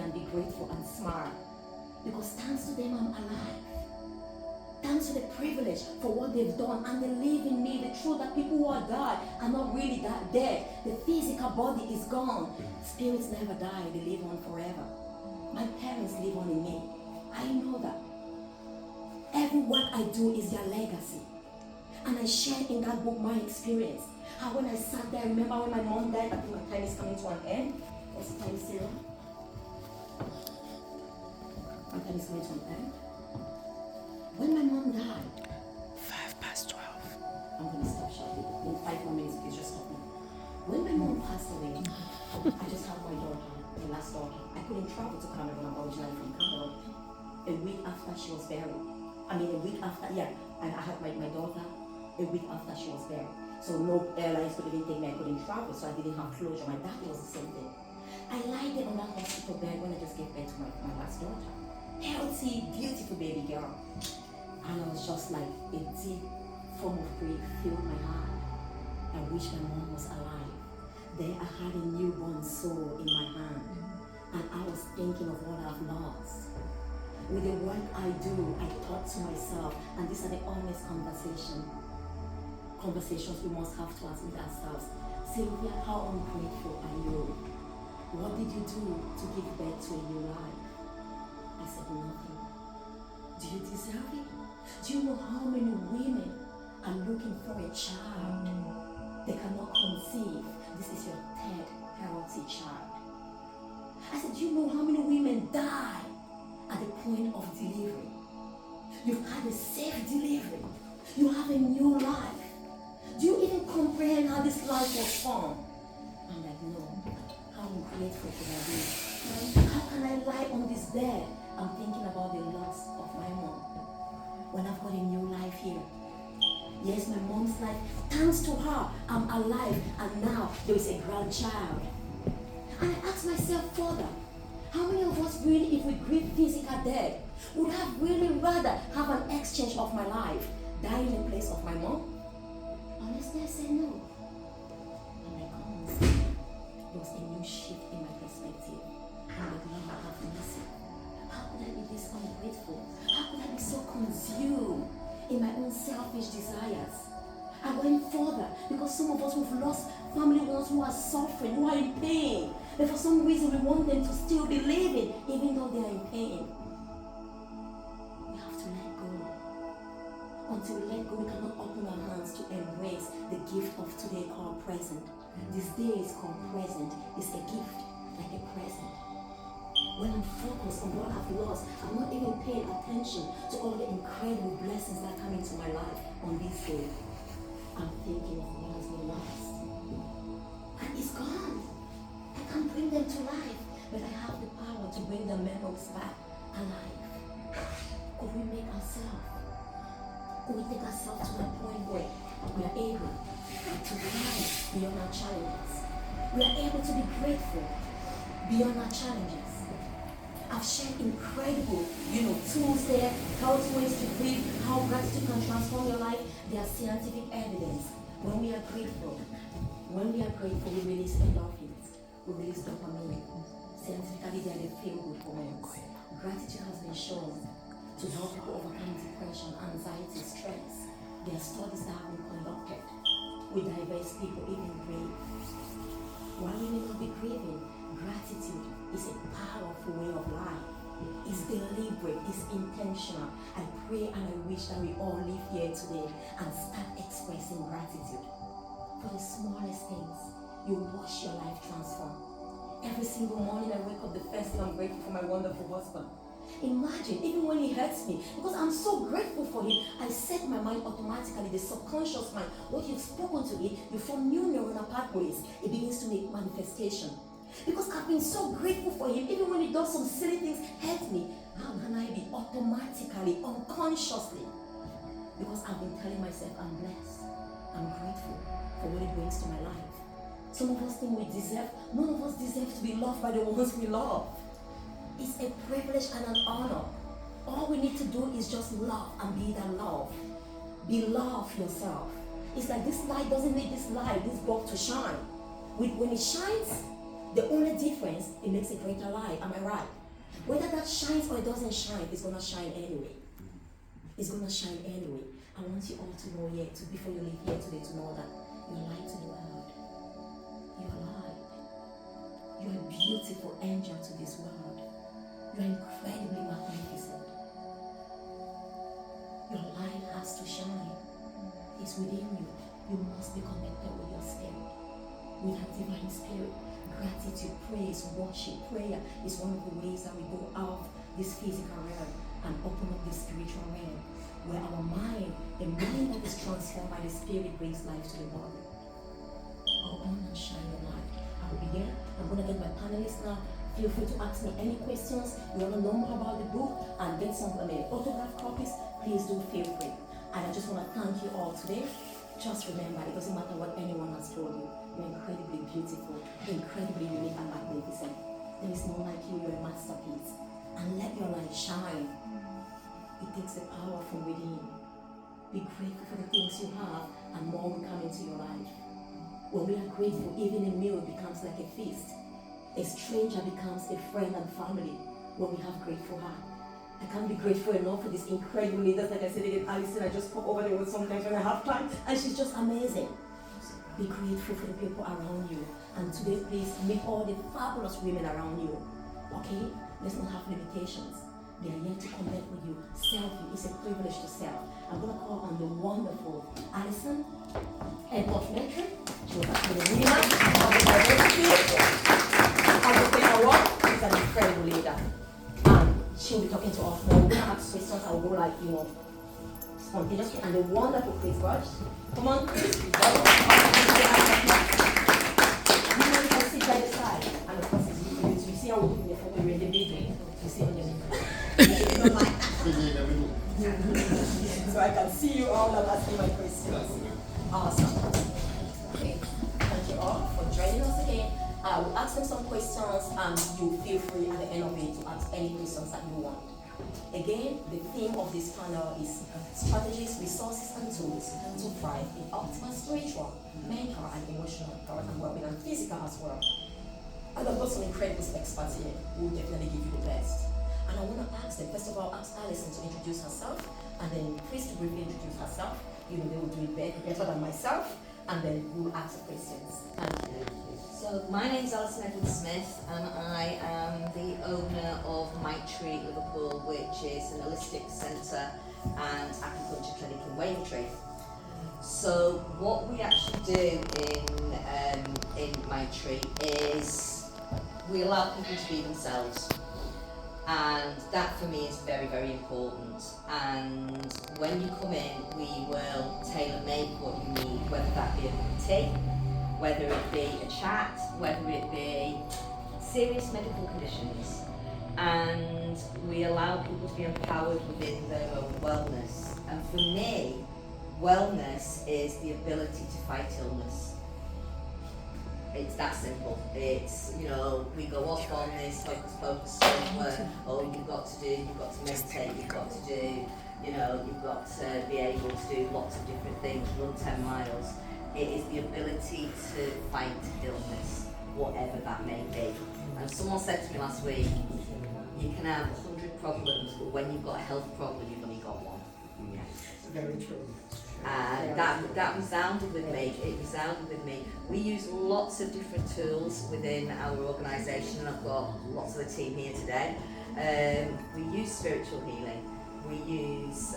and be grateful and smile. Because thanks to them, I'm alive. Thanks to the privilege for what they've done, and they live in me. The truth that people who are died are not really that dead. The physical body is gone. Spirits never die, they live on forever. My parents live on in me. I know that. Every work I do is their legacy. And I shared in that book my experience. How when I sat there, I remember when my mom died, I think my time is coming to an end. What's the time, Sarah? My time is coming to an end. When my mom died, 12:05. I'm going to stop shortly. In 5 more minutes, please just stop me. When my mom passed away, I just had my daughter, my last daughter. I couldn't travel to Cameroon. I'm originally from Cameroon. A week after she was buried. I had my daughter a week after she was buried. So no airlines could even take me. I couldn't travel, so I didn't have closure. My dad was the same thing. I lied there on that hospital bed when I just gave birth to my last daughter. Healthy, beautiful baby girl. And I was just like a deep form of grief filled my heart. I wish my mom was alive. There I had a newborn soul in my hand. And I was thinking of what I've lost. With the work I do, I thought to myself, and these are the honest conversations we must have to ask with ourselves. Sylvia, how ungrateful are you? What did you do to give birth to a new life? I said, nothing. Do you deserve it? Do you know how many women are looking for a child? They cannot conceive. This is your third healthy child. I said, do you know how many women die at the point of delivery? You've had a safe delivery. You have a new life. Do you even comprehend how this life was formed? I'm like, no. How ungrateful could I be? How can I lie on this bed? I'm thinking about the loss of my mom. When I've got a new life here. Yes, my mom's life, thanks to her, I'm alive, and now there is a grandchild. And I asked myself further, how many of us really, if we grieve physical death, would have really rather have an exchange of my life, die in the place of my mom? Honestly, I said no. And I come and see, there was a new shift in my perspective. And the Lord have mercy. How could I be this ungrateful? How could I be so consumed in my own selfish desires? I went further because some of us who've lost family ones who are suffering, who are in pain, but for some reason we want them to still be living even though they are in pain. We have to let go. Until we let go, we cannot open our hands to embrace the gift of today called present. This day is called present. It's a gift, like a present. When I'm focused on what I've lost, I'm not even paying attention to all the incredible blessings that come into my life on this day. I'm thinking of what has been lost. And it's gone. I can't bring them to life, but I have the power to bring the memories back alive. Could we take ourselves to the point where we are able to rise beyond our challenges? We are able to be grateful beyond our challenges. I've shared incredible, tools there, health ways to breathe, how gratitude can transform your life. There are scientific evidence. When we are grateful, we release endorphins, we release dopamine. Scientifically, they are the feel-good hormones. Gratitude has been shown to help people overcome depression, anxiety, stress. There are studies that have been conducted with diverse people, even grave. While we may not be grieving, gratitude is a powerful way of life. It's deliberate, it's intentional. I pray and I wish that we all live here today and start expressing gratitude. For the smallest things, you watch your life transform. Every single morning I wake up, the first thing I'm grateful for my wonderful husband. Imagine, even when he hurts me, because I'm so grateful for him, I set my mind automatically, the subconscious mind, what you've spoken to it, you form new neuronal pathways, it begins to make manifestation. Because I've been so grateful for him, even when he does some silly things, hurt me, how can I be automatically, unconsciously? Because I've been telling myself, I'm blessed, I'm grateful for what it brings to my life. Some of us think none of us deserve to be loved by the ones we love. It's a privilege and an honor. All we need to do is just love and be that love. Be love yourself. It's like this light doesn't need this bulb to shine. When it shines, The only difference, it makes a greater light. Am I right? Whether that shines or it doesn't shine, it's gonna shine anyway. It's gonna shine anyway. I want you all to know here, before you leave here today, to know that you're light to the world. You're light. You're a beautiful angel to this world. You're incredibly magnificent. Your light has to shine. It's within you. You must be connected with your spirit, with your divine spirit. Gratitude, praise, worship, prayer is one of the ways that we go out this physical realm and open up the spiritual realm, where our mind, a mind that is transformed by the spirit, brings life to the body. Go on and shine your light. I'll be here. I'm going to get my panelists now. Feel free to ask me any questions. You want to know more about the book and get some autograph copies, please do feel free. And I just want to thank you all today. Just remember, it doesn't matter what anyone has told you. You're incredibly beautiful, incredibly unique and magnificent. There is no like you. You're a masterpiece. And let your light shine. It takes the power from within. Be grateful for the things you have, and more will come into your life. When we are grateful, even a meal becomes like a feast. A stranger becomes a friend and family when we have grateful heart. I can't be grateful enough for this incredible leaders. Like I said again, Alison, I just pop over there with sometimes when I have time, and she's just amazing. Be grateful for the people around you. And today, please meet all the fabulous women around you. Okay? Let's not have limitations. They are here to connect with you. Selfie is a privilege to self. I'm going to call on the wonderful Alison and documentary. She was actually a leader of the diversity. She's an incredible leader. She'll be talking to us more. We're going to ask questions. I'll go like, spontaneously. And the wonderful Chris Burch. Come on, Chris. You can sit by the side. And of course, you see how we look in the photo, you're in the middle. You see on the middle. You don't like that. So I can see you all and asking my questions. Awesome. Okay. Thank you all for joining us again. I will ask them some questions, and you feel free at the end of it to ask any questions that you want. Again, the theme of this panel is strategies, resources, and tools to thrive in optimal spiritual, mental, and emotional health and well-being, and physical as well. And I've got some incredible experts here who will definitely give you the best. And I want to ask them, first of all, ask Alison to introduce herself, and then Chris to briefly introduce herself. They will do it better than myself, and then we'll ask the questions. Thank you. So my name's Alison Edwards-Smith, and I am the owner of Maitri Liverpool, which is an holistic centre and acupuncture clinic in Wavertree. So what we actually do in Maitri is we allow people to be themselves, and that for me is very, very important. And when you come in, we will tailor-make what you need, whether that be a cup of tea, whether it be a chat, whether it be serious medical conditions, and we allow people to be empowered within their own wellness. And for me, wellness is the ability to fight illness. It's that simple. It's, we go off on this focus stuff where, you've got to meditate, you've got to do, you've got to be able to do lots of different things, run 10 miles. It is the ability to fight illness, whatever that may be. And someone said to me last week, you can have 100 problems, but when you've got a health problem, you've only got one. Very true. And that resounded with me. It resounded with me. We use lots of different tools within our organisation, and I've got lots of the team here today. We use spiritual healing. We use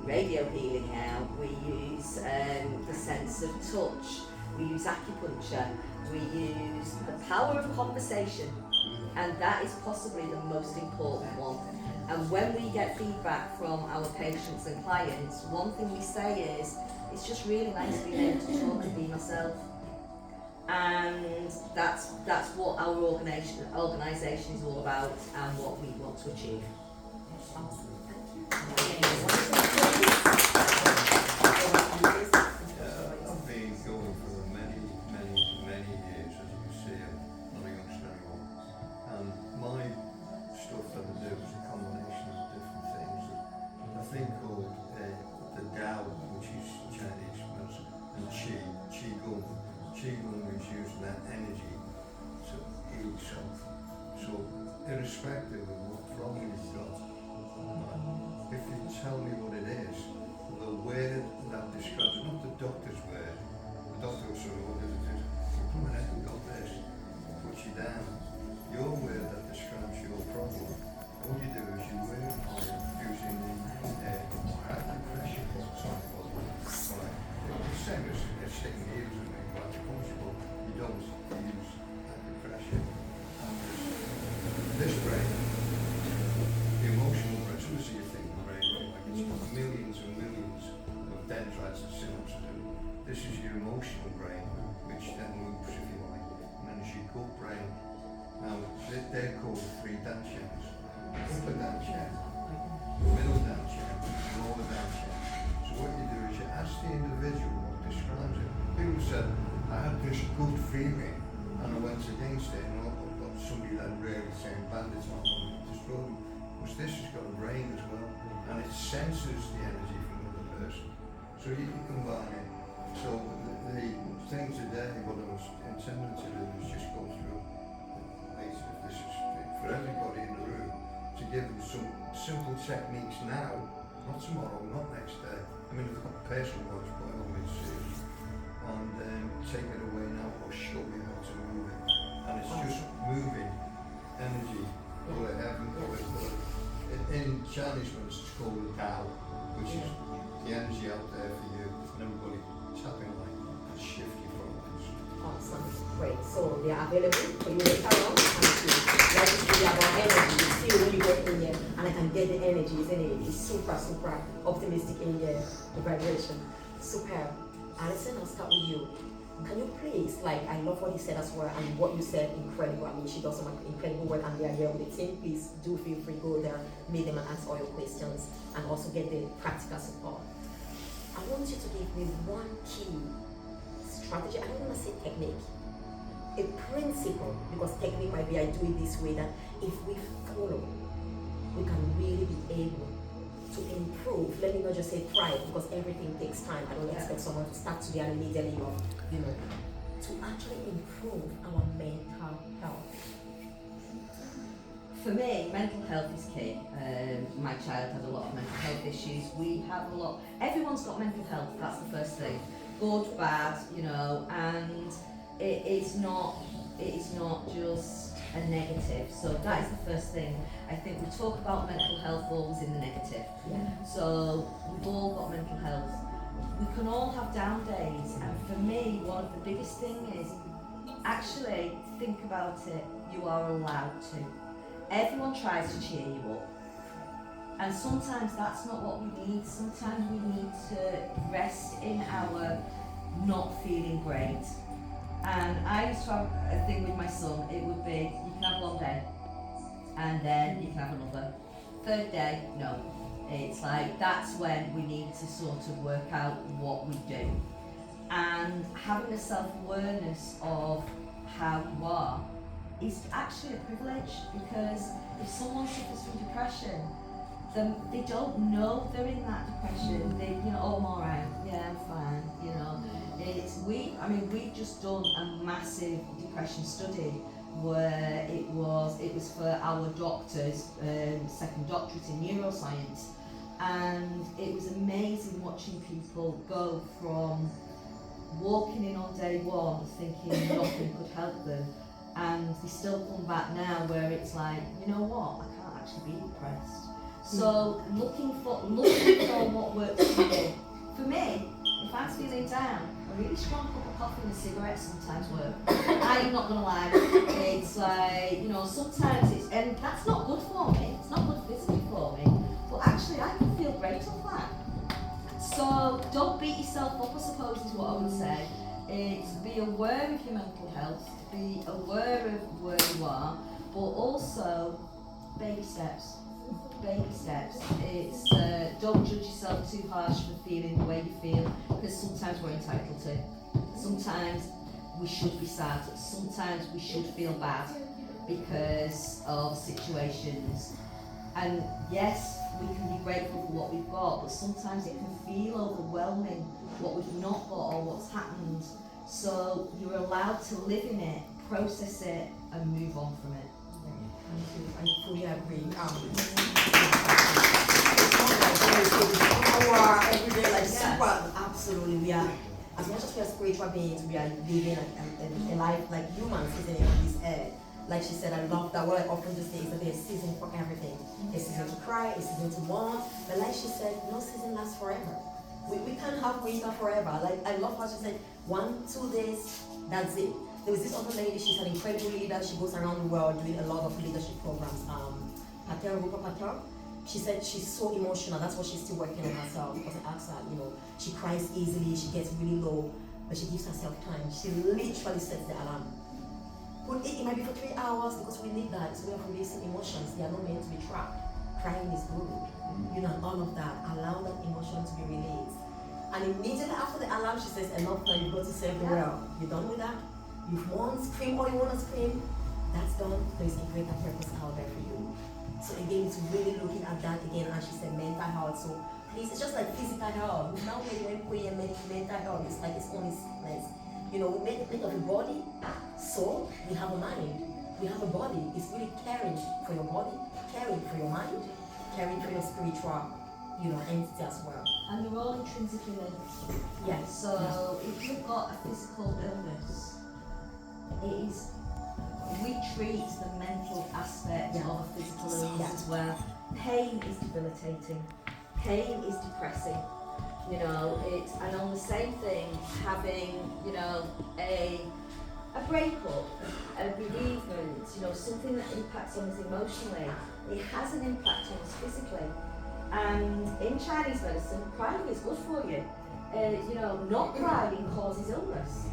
radio healing now. We use the sense of touch. We use acupuncture. We use the power of conversation, and that is possibly the most important one. And when we get feedback from our patients and clients, one thing we say is, it's just really nice being able to talk and be myself. And that's what our organisation is all about, and what we want to achieve. I've been going for many years, as you can see. I'm not a youngster anymore. And my stuff that I do is a combination of different things. I think called the Tao, which is Chinese medicine, and Qigong. Qigong is using that energy to irrespective of what problem you've got, if you tell me what it is, the word that describes it, not the doctor's word. The doctor will sort of look at it and say, "Come on, I've got this," puts you down. Your word that describes your problem, all you do is you work on it using the acupressure cycle. Right. The same as sticking needles and making acupuncture, you don't use acupressure. And this brain, the emotional brain, so you think the brain, like it's got millions and millions of dendrites and synapses. This is your emotional brain, which then loops, if you like, and then it's your gut brain. Now, they're called three dance channels. Upper dance channel, middle dance channel, lower dance channel. So what you do is you ask the individual what describes it. People said, I had this good feeling, and I went against it, and I've got somebody that really saying bandits on this problem. Because this has got a brain as well, and it senses the energy from another person. So you can combine it. So the thing today, what I was intending to do was just go through, this is for everybody in the room, to give them some simple techniques now, not tomorrow, not next day. I mean, if I've got personal ones, by all means, and take it away now or show me how to move it. And it's just moving energy, call it heaven, call it blood. In Chinese ones, it's called the Tao, which is the energy out there for you, and everybody tapping like and shift your focus. Awesome, great. So they are available for you later on, and to register about energy. You feel when you go in here, and I can get the energy, isn't it? It's super optimistic in here, the vibration. Superb. Alison, I'll start with you. Can you please, like, I love what you said as well, and what you said, incredible. I mean, she does some incredible work, and they are here with the team. Please do feel free, go there, meet them and answer all your questions, and also get the practical support. I want you to give me one key strategy. I don't want to say technique, a principle, because technique might be I do it this way, that if we follow, we can really be able to improve. Let me not just say thrive, because everything takes time. I don't expect someone to start today and immediately, to actually improve our mental health. For me, mental health is key. My child had a lot of mental health issues. We have a lot. Everyone's got mental health. That's the first thing. Good, bad, and it is not just a negative. So that is the first thing. I think we talk about mental health always in the negative. Yeah. So we've all got mental health. We can all have down days, and for me, one of the biggest things is actually think about it. You are allowed to. Everyone tries to cheer you up, and sometimes that's not what we need. Sometimes we need to rest in our not feeling great. And I used to have a thing with my son. It would be, you can have one day, and then you can have another. Third day, no. It's like, that's when we need to sort of work out what we do. And having a self-awareness of how you are is actually a privilege, because if someone suffers from depression, then they don't know they're in that depression. They, oh, I'm alright, yeah, I'm fine, we've just done a massive depression study where it was for our doctors, second doctorate in neuroscience, and it was amazing watching people go from walking in on day one thinking nothing could help them, and they still come back now where it's like, you know what, I can't actually be depressed. So looking for what works for you. For me, if I'm feeling down, a really strong cup of coffee and a cigarette sometimes work. I am not gonna lie. It's like, sometimes and that's not good for me. It's not good physically for me, but actually I can feel great off that. So don't beat yourself up, I suppose, is what I would say. It's be aware of your mental health, be aware of where you are, but also baby steps. Baby steps. It's don't judge yourself too harsh for feeling the way you feel, because sometimes we're entitled to. Sometimes we should be sad. Sometimes we should feel bad because of situations. And yes, we can be grateful for what we've got, but sometimes it can feel overwhelming what we've not got or what's happened. So you're allowed to live in it, process it, and move on from it. I Wellbeing. Our everyday life, super, absolutely. We are, as much as we are spiritual beings, we are living a life like humans, isn't it, on this earth. Like she said, I love that. What I often just say is that there's a season for everything. A season to cry, a season to mourn. But like she said, no season lasts forever. We can't have winter forever. Like I love how she said, 1-2 days, that's it. There was this other lady, she's an incredible leader. She goes around the world doing a lot of leadership programs. Patel. She said she's so emotional. That's what she's still working on herself. Because I asked her, she cries easily, she gets really low, but she gives herself time. She literally sets the alarm. But it might be for 3 hours because we need that. So we are releasing emotions. They are not meant to be trapped. Crying is good. All of that. Allow that emotion to be released. And immediately after the alarm, she says, enough now, you've got to serve the world. You're done with that? You've won, scream all you want to scream. That's done. There's a greater purpose out there for you. So again, it's really looking at that again, and she said mental health. So please, it's just like physical health. Now when we mental health, it's like its own nice. We think of a body, soul, we have a mind. We have a body. It's really caring for your body, caring for your mind, caring for your spiritual, entity as well. And they're all intrinsically linked. Yes. So if you've got a physical illness, we treat the mental aspect of a physical illness as well. Pain is debilitating. Pain is depressing. And on the same thing, having, a breakup, a bereavement, something that impacts on us emotionally, it has an impact on us physically. And in Chinese medicine, crying is good for you. Not crying causes illness.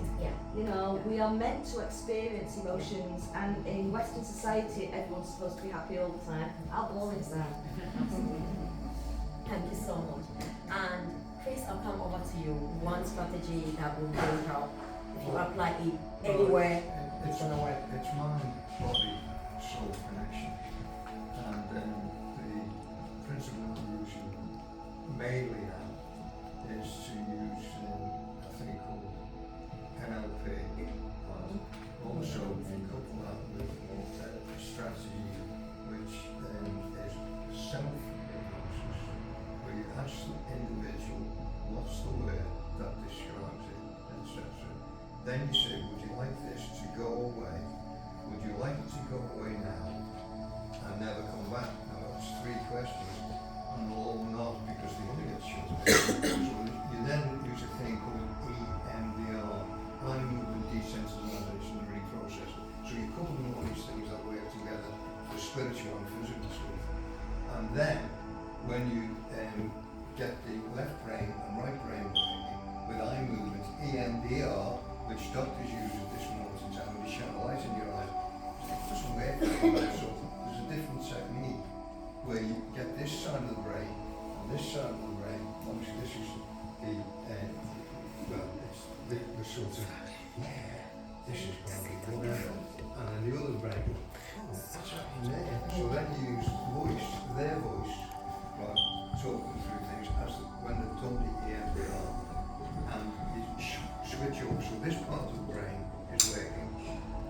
We are meant to experience emotions, and in Western society, everyone's supposed to be happy all the time. How boring is that? Thank you so much. And Chris, I'll come over to you. One strategy that will really help. If you apply it anywhere, it's gonna work. It's mind, body, soul connection. And the principle I'm using mainly now is to use a thing called NLP. Also, you couple that with a strategy which is self-hypnosis, where you ask the individual what's the word that describes it, etc. Then you say, would you like this to go away? Would you like it to go away now and never come back? Now that's 3 questions, and they'll all nod because they want to get shut. So you then use a thing called EMDR, eye movement desensitization and reprocessing. So you couple all these things that work together for spiritual and physical stuff. And then when you get the left brain and right brain working with eye movement, EMDR, which doctors use at this moment in time, when you shine a light in your eyes, it doesn't work. So there's a different technique where you get this side of the brain and this side of the brain. Obviously, this is it's the sort of, this is probably whatever. And then the other brain goes, what's happening there? So then you use their voice, right, talking through things as when they've done the EMDR, and you switch over. So this part of the brain is working,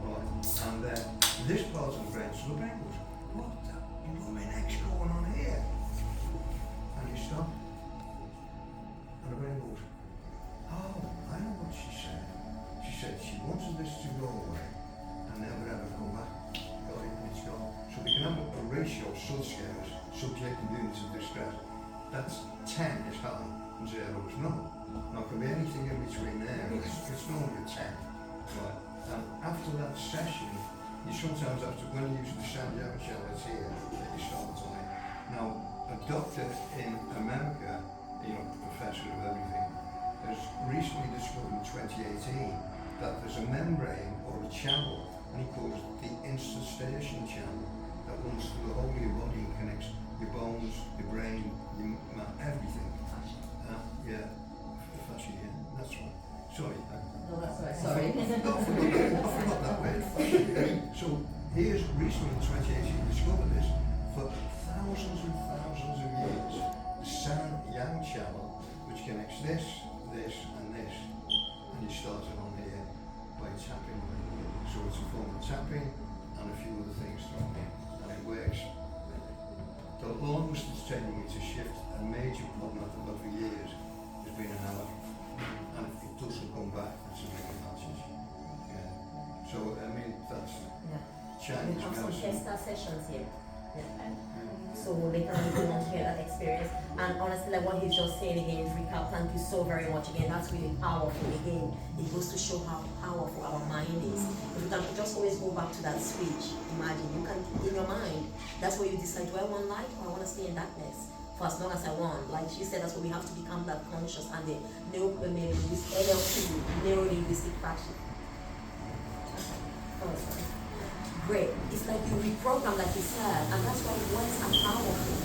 right, and then this part of the brain, so the brain goes, what the blooming heck's going on here? And you stop, and the brain goes, oh, I know what she said. She said she wanted this to go away and never ever come back. Got it, and it's gone. So we can have a ratio of scares, subject and units of distress. That's 10 is high and 0 is low. Now, it can be anything in between there. It's normally a 10. Right. And after that session, you sometimes have to, when you use the Santiago challenge here, that you start on it. Now, a doctor in America, professor of everything, has recently discovered in 2018 that there's a membrane or a channel, and he calls it the incrustation channel, that runs through the whole of your body and connects your bones, your brain, your everything. Fascia, that's right. Sorry. No, that's right, sorry. I forgot that word. So here's recently in 2018 discovered this for thousands and thousands of years. The San-Yang channel, which connects this, and this, and you start it on here by tapping. So it's a form of tapping and a few other things thrown in, and it works I've got for years has been an allergy, and if it doesn't come back, it's a big advantage. Yeah. So I mean that's Yeah. Chinese We have some medicine. tester sessions here. Yeah. Yeah. So later on you will hear that experience. And honestly, like what he's just saying again, recap, thank you so very much again. That's really powerful. Again, it goes to show how powerful our mind is. If you can just always go back to that switch, imagine you can in your mind, that's where you decide, do I want light or I want to stay in darkness? For as long as I want. Like she said, that's where we have to become that conscious and the NLP, neuro-linguistic fraction. Oh, sorry. Great. It's like you reprogram, like you said, and that's why words are powerful.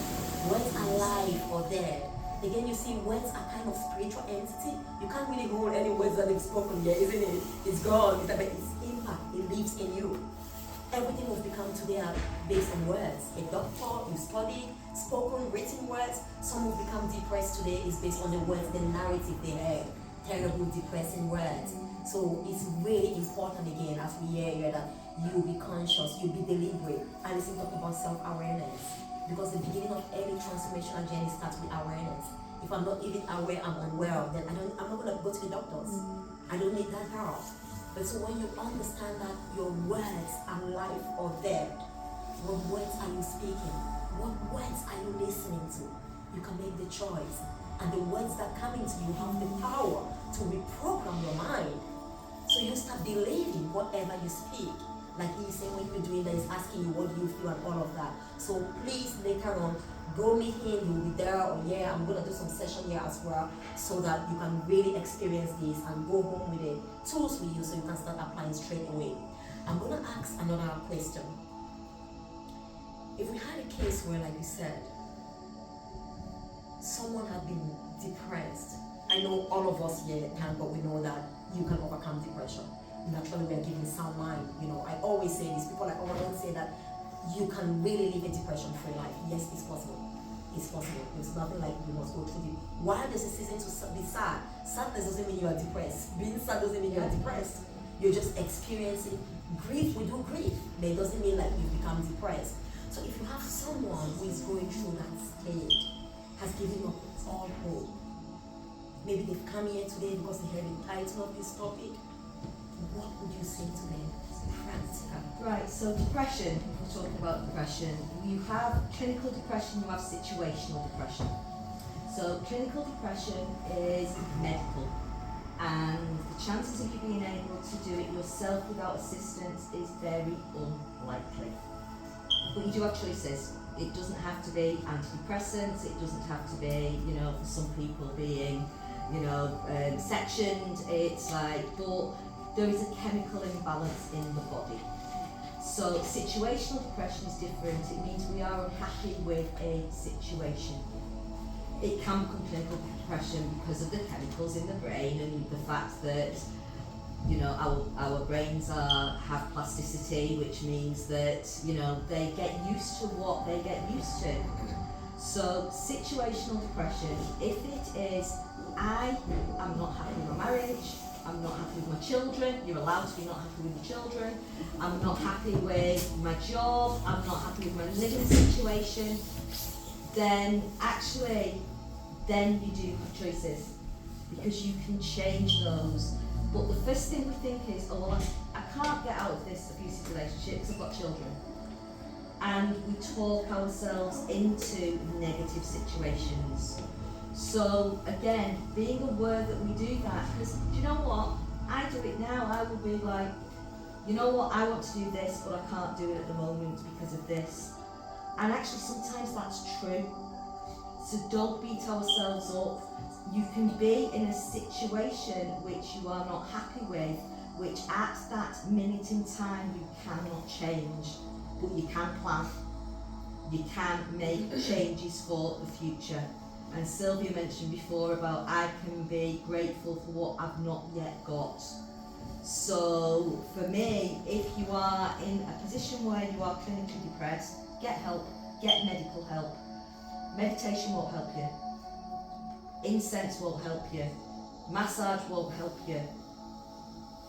Words are live or dead. Again, you see, words are kind of spiritual entity. You can't really hold any words that they've spoken yet, isn't it? It's gone. It's like its impact. It lives in you. Everything has become today based on words. A doctor, you study, spoken, written words. Some who've become depressed today is based on the words, the narrative they heard. Terrible, depressing words. So it's really important again as we hear here that you be conscious, you be deliberate. And it's talking about self-awareness. Because the beginning of any transformational journey starts with awareness. If I'm not even aware I'm unwell, then I'm not gonna go to the doctors. I don't need that help. But so when you understand that your words are life or death, what words are you speaking? What words are you listening to? You can make the choice. And the words that come into you have the power to reprogram your mind. So you start believing whatever you speak. Like he's saying, when you're doing that, he's asking you what do you feel and all of that. So please later on, go meet him, he'll be there, or yeah, I'm gonna do some session here as well, so that you can really experience this and go home with the tools with you so you can start applying straight away. I'm gonna ask another question. If we had a case where, like you said, someone had been depressed, I know all of us here can, but we know that you can overcome depression. Naturally, we are given sound mind. You know, I always say this. People like, oh, I don't say that you can really live a depression-free life. Yes, it's possible. It's possible. It's nothing like you must go through it. Why there's a season to be sad? Sadness doesn't mean you are depressed. Being sad doesn't mean you are depressed. You're just experiencing grief. We do grief, but it doesn't mean like you've become depressed. So if you have someone who is going through that state, has given up all hope, maybe they've come here today because they heard the title of this topic, what would you say to them? Practical. Right, so depression, if we're talking about depression, you have clinical depression, you have situational depression. So clinical depression is medical, and the chances of you being able to do it yourself without assistance is very unlikely. But you do have choices. It doesn't have to be antidepressants, it doesn't have to be, you know, for some people being, you know, sectioned. It's like, but there is a chemical imbalance in the body. So situational depression is different. It means we are unhappy with a situation. It can become clinical depression because of the chemicals in the brain and the fact that, you know, our brains have plasticity, which means that, you know, they get used to what they get used to. So situational depression, if it is, I am not happy with my marriage, I'm not happy with my children, you're allowed to be not happy with your children, I'm not happy with my job, I'm not happy with my living situation, then actually, then you do have choices, because you can change those. But the first thing we think is, oh well, I can't get out of this abusive relationship because I've got children. And we talk ourselves into negative situations. So again, being aware that we do that, because do you know what? I do it now. I will be like, you know what, I want to do this, but I can't do it at the moment because of this. And actually sometimes that's true. So don't beat ourselves up. You can be in a situation which you are not happy with, which at that minute in time you cannot change, but you can plan. You can make changes for the future. And Sylvia mentioned before about I can be grateful for what I've not yet got. So for me, if you are in a position where you are clinically depressed, get help, get medical help. Meditation won't help you. Incense won't help you. Massage won't help you.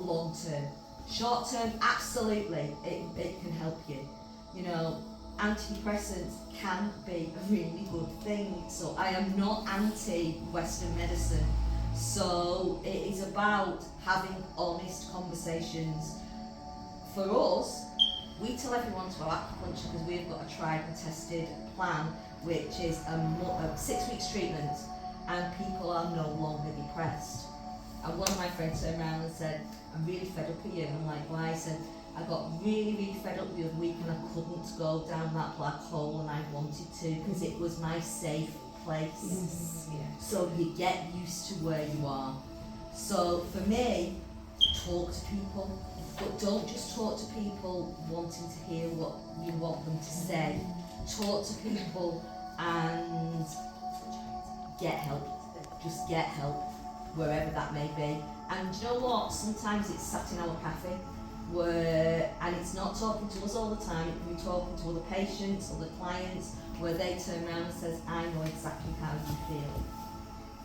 Long term. Short term, absolutely, it can help you. You know, antidepressants can be a really good thing. So I am not anti-Western medicine. So it is about having honest conversations. For us, we tell everyone to have acupuncture because we've got a tried and tested plan, which is a 6 weeks treatment, and people are no longer depressed. And one of my friends turned around and said, I'm really fed up with you. And I'm like, why? He said, I got really fed up the other week and I couldn't go down that black hole and I wanted to because it was my safe place. Yes. Yeah. So you get used to where you are. So for me, talk to people, but don't just talk to people wanting to hear what you want them to say. Talk to people and get help. Just get help, wherever that may be. And you know what? Sometimes it's sat in our cafe, and it's not talking to us all the time. It can be talking to other patients, other clients, where they turn around and says, I know exactly how you feel.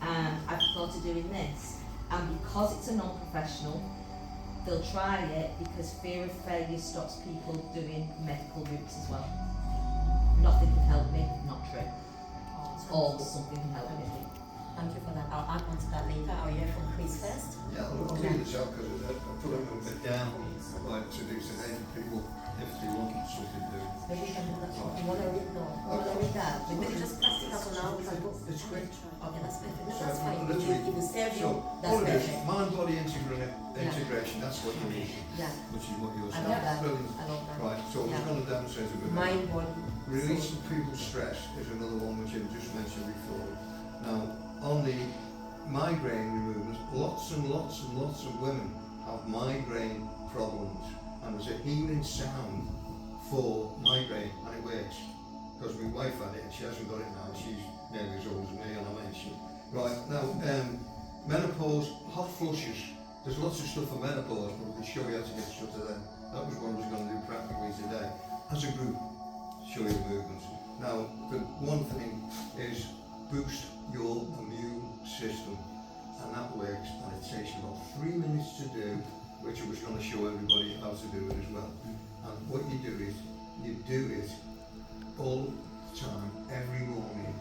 And I've thought of doing this. And because it's a non-professional, they'll try it because fear of failure stops people doing medical routes as well. Nothing can help me, not true. Or something can help me. Thank you for that. I'll add on to that later. I'll hear from Chris first. Yeah, I'll clear this out because I put a little bit down, like to do today, people, if they want something to do. Maybe we can do that. You want to read? No. You want to read that? We maybe just pass it up for now. We can go. It's great. Okay, that's perfect. No, So, that's fine. literally, If you serve you, So, that's all it is, perfect. mind-body integration, that's what you need, Yeah. which is what you're I saying. love that. Brilliant. I love that. Right, so Yeah. we're going to demonstrate a bit. Mind, body. Releasing people's stress is another one which I just mentioned before. Now, on the migraine removers, lots and lots of women have migraine problems, and there's a healing sound for migraine, and it works. Because my wife had it and she hasn't got it now, she's nearly as old as me, and I mentioned. Right, now, menopause, hot flushes, there's lots of stuff for menopause, but we'll show you how to get stuff to them. That was what I was going to do practically today. As a group, show you the movements. Now, the one thing is boost your immune system, and that works, and it takes about 3 minutes to do, which I was going to show everybody how to do it as well. And what you do is, you do it all the time, every morning,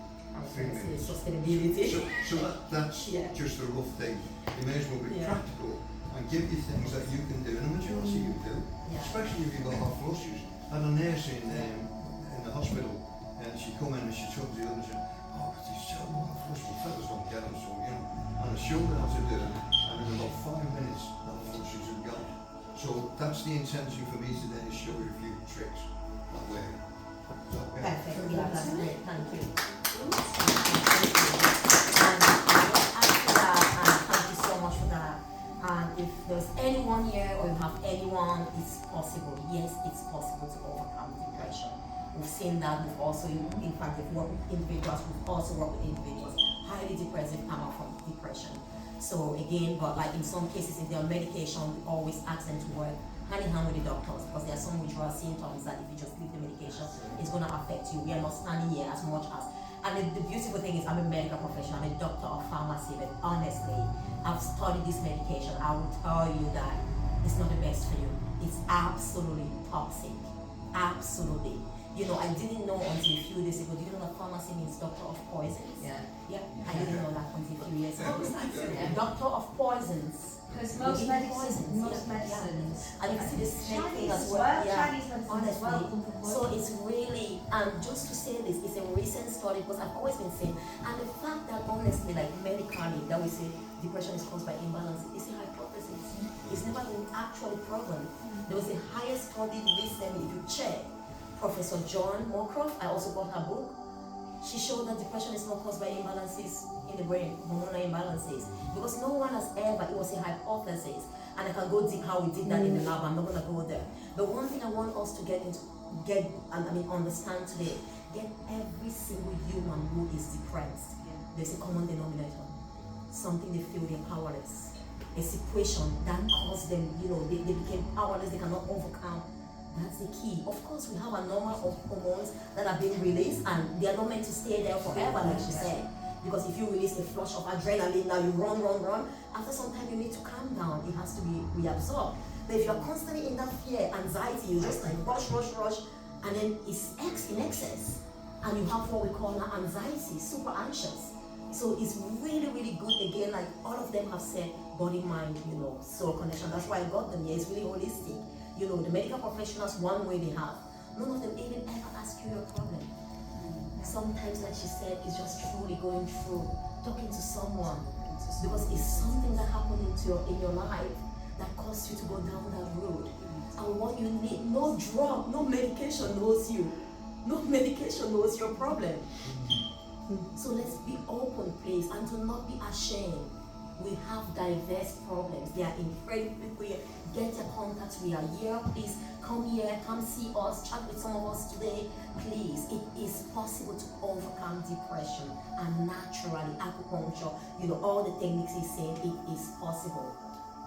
3 minutes. Sustainability. So that's Yeah. just a rough thing. You may as well be Yeah. practical and give you things that you can do, and the majority you do, Yeah. especially if you've got hot flushes. I had a nurse in the hospital, and she come in and she told the other and said, oh, but these terrible hot flushes, well, fellas don't get them, so, you know. And I showed her how to do it, and in about 5 minutes, the hot flushes had gone. So that's the intention for me today, is show you a few tricks that way. So, yeah. Perfect. Yeah, that's great. Thank you. Thank you so much for that. And if there's anyone here or you have anyone, it's possible. Yes, it's possible to overcome depression. We've seen that. We've also, in fact, we've worked with individuals. We've also worked with individuals highly depressive come out from depression. So again, but like in some cases, if they're on medication, we always ask them to work hand in hand with the doctors, because there are some withdrawal symptoms that if you just leave the medication, it's going to affect you. We are not standing here as much as. And the beautiful thing is, I'm a medical professional, I'm a doctor of pharmacy, but honestly, I've studied this medication. I will tell you that it's not the best for you. It's absolutely toxic. Absolutely. You know, I didn't know until a few days ago. Do you know that pharmacy means doctor of poisons? Yeah. Yeah, I didn't know that until a few years ago. Yeah. Doctor of poisons. Because We most give medicines, poisons, most yeah, medicines, And you see the same thing Chinese as as well. well, Yeah. Chinese medicines as well come from So it's really, and just to say this, it's a recent study, because I've always been saying, and the fact that honestly, like medically, that we say depression is caused by imbalance, is a hypothesis. It's never been actually proven. There was a highest study recently, if you check, Professor John Moorcroft, I also bought her book. She showed that depression is not caused by imbalances in the brain, hormonal imbalances. Because no one has ever, it was a hypothesis. And I can go deep how we did that in the lab, I'm not gonna go there. The one thing I want us to understand today, get every single human who is depressed, there's a common denominator. Something they feel they're powerless. A situation that caused them, they became powerless, they cannot overcome. That's the key. Of course, we have a number of hormones that are being released, and they are not meant to stay there forever, like she said. Because if you release a flush of adrenaline, now you run. After some time, you need to calm down. It has to be reabsorbed. But if you're constantly in that fear, anxiety, you just like rush, and then it's in excess, and you have what we call now anxiety, super anxious. So it's really, really good. Again, like all of them have said, body, mind, soul connection. That's why I got them here. It's really holistic. The medical professionals, one way they have. None of them even ever ask you your problem. Sometimes, like she said, it's just truly going through, talking to someone, because it's something that happened in your life that caused you to go down that road. And what you need, no drug, no medication knows you. No medication knows your problem. So let's be open, please, and to not be ashamed. We have diverse problems. They are incredibly clear. Get your contacts. We are here. Please come here, come see us, chat with some of us today. Please, it is possible to overcome depression, and naturally, acupuncture, all the techniques he's saying, it is possible.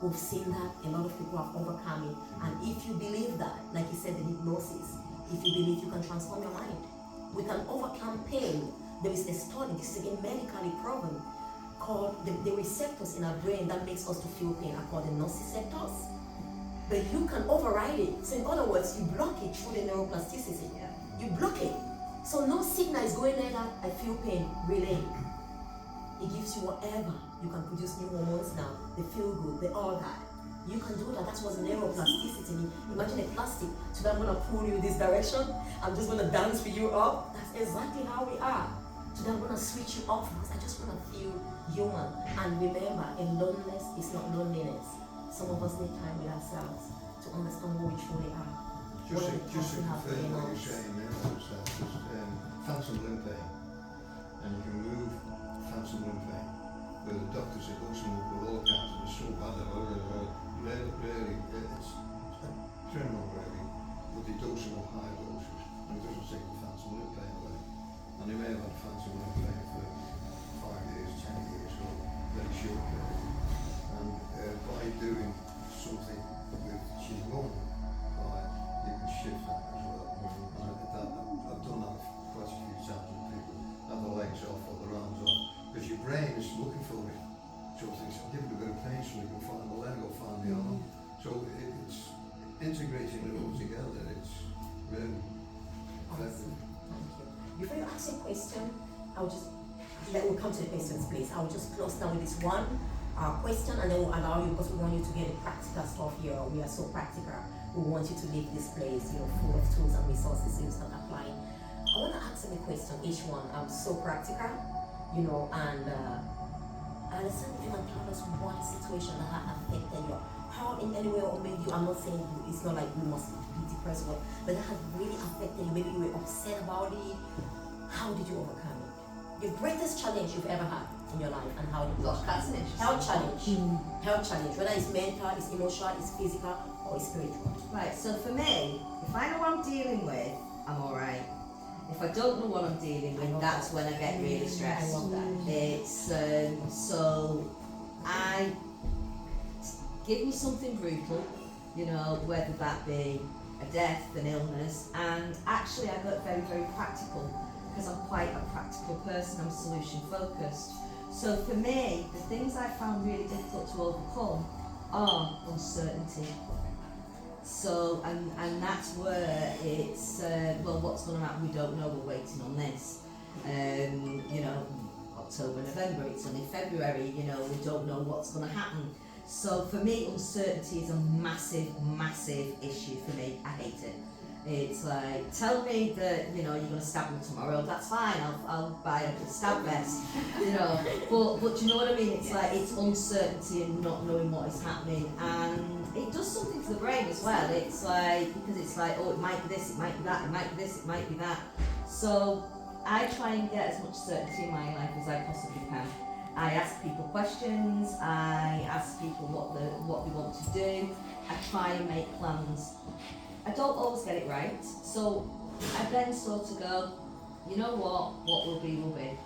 We've seen that a lot of people have overcome it. And if you believe that, like he said, the hypnosis, if you believe, you can transform your mind. We can overcome pain. There is a study, this is again medically proven, called the receptors in our brain that makes us to feel pain are called the nociceptors. But you can override it. So in other words, you block it through the neuroplasticity. Yeah. You block it. So no signal is going there that I feel pain, relay. It gives you whatever. You can produce new hormones now. They feel good, they all that. You can do that. That's what's neuroplasticity. Imagine a plastic. So I'm gonna pull you this direction. I'm just gonna dance with you up. That's exactly how we are. So I'm gonna switch you off because I just wanna feel human. And remember, in loneliness is not loneliness. Some of us need time with ourselves to understand who we truly are. Just to confirm what you're saying now, is that there's phantom limb pain, and you can move phantom limb pain, where the doctor said, oh, some of the all cancer is so bad that really, it's criminal really, but they dose them at high doses, and it doesn't take the phantom limb pain away. And they may have had phantom limb pain for 5 years, 10 years, or very short period. And by doing something with Qigong, you can shift that as well. And I've done that quite a few times with people. Have the legs off or the arms off, because your brain is looking for it. So it thinks, I'll give it a bit of pain so you can find the leg or find the arm. So it's integrating it all together. It's really effective. Thank you. Before you ask a question, we'll come to the questions, please. I'll just close now with this one question, and then we'll allow you, because we want you to get the practical stuff here. We are so practical. We want you to leave this place, full of tools and resources you start applying. I want to ask them a question, each one. I'm so practical, and I understand if you can tell us one situation that has affected you, how in any way or made you, I'm not saying it's not like you must be depressed, but that has really affected you. Maybe you were upset about it. How did you overcome it? Your greatest challenge you've ever had in your life, and how did you Gosh, that's an interesting health challenge. Health challenge, whether it's mental, it's emotional, it's physical, or it's spiritual. Right, so for me, if I know what I'm dealing with, I'm alright. If I don't know what I'm dealing with, that's when I get really stressed. I love that. It's so give me something brutal, whether that be a death, an illness, and actually I got very, very practical, because I'm quite a practical person. I'm solution focused. So for me, the things I found really difficult to overcome are uncertainty. So, and that's where it's, what's going to happen, we don't know, we're waiting on this. October, November, it's only February, we don't know what's going to happen. So for me, uncertainty is a massive, massive issue for me. I hate it. It's like, tell me that, you're going to stab me tomorrow, that's fine, I'll buy a stab vest, but do you know what I mean? It's like, it's uncertainty and not knowing what is happening, and it does something to the brain as well. It's like, because it's like, oh, it might be this, it might be that, it might be this, it might be that. So I try and get as much certainty in my life as I possibly can. I ask people questions, I ask people what they want to do, I try and make plans. I don't always get it right, so I then sort of go, you know what will be will be.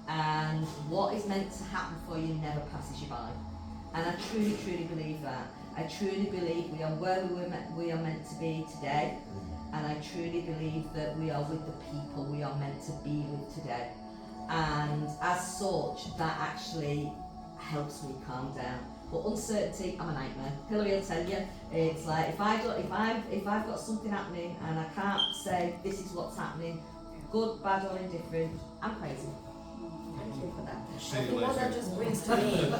And what is meant to happen for you never passes you by. And I truly, truly believe that. I truly believe we are where we are meant to be today, and I truly believe that we are with the people we are meant to be with today. And as such, that actually helps me calm down. But uncertainty, I'm a nightmare. Hillary will tell you, it's like if I've got something happening and I can't say this is what's happening, good, bad or indifferent, I'm crazy. Thank you for that. See I you think what that later. just brings to me,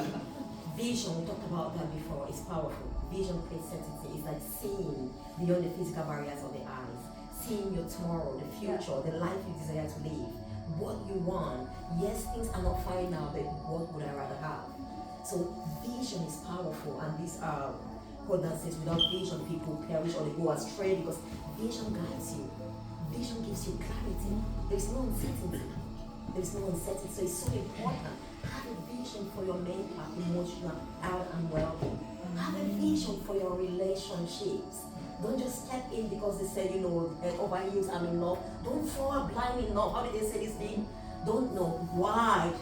vision, we talked about that before, is powerful. Vision creates certainty. It's like seeing beyond the physical barriers of the eyes, seeing your tomorrow, the future, the life you desire to live, what you want. Yes, things are not fine now, but what would I rather have? So vision is powerful, and this quote that says, without vision, people perish or they go astray, because vision guides you. Vision gives you clarity. There is no uncertainty. There is no uncertainty. So it's so important. Have a vision for your mental, emotional, health, and well-being. Have a vision for your relationships. Don't just step in because they say, over heels, I'm in love. Don't fall blind in love. How did they say this thing? Don't know why.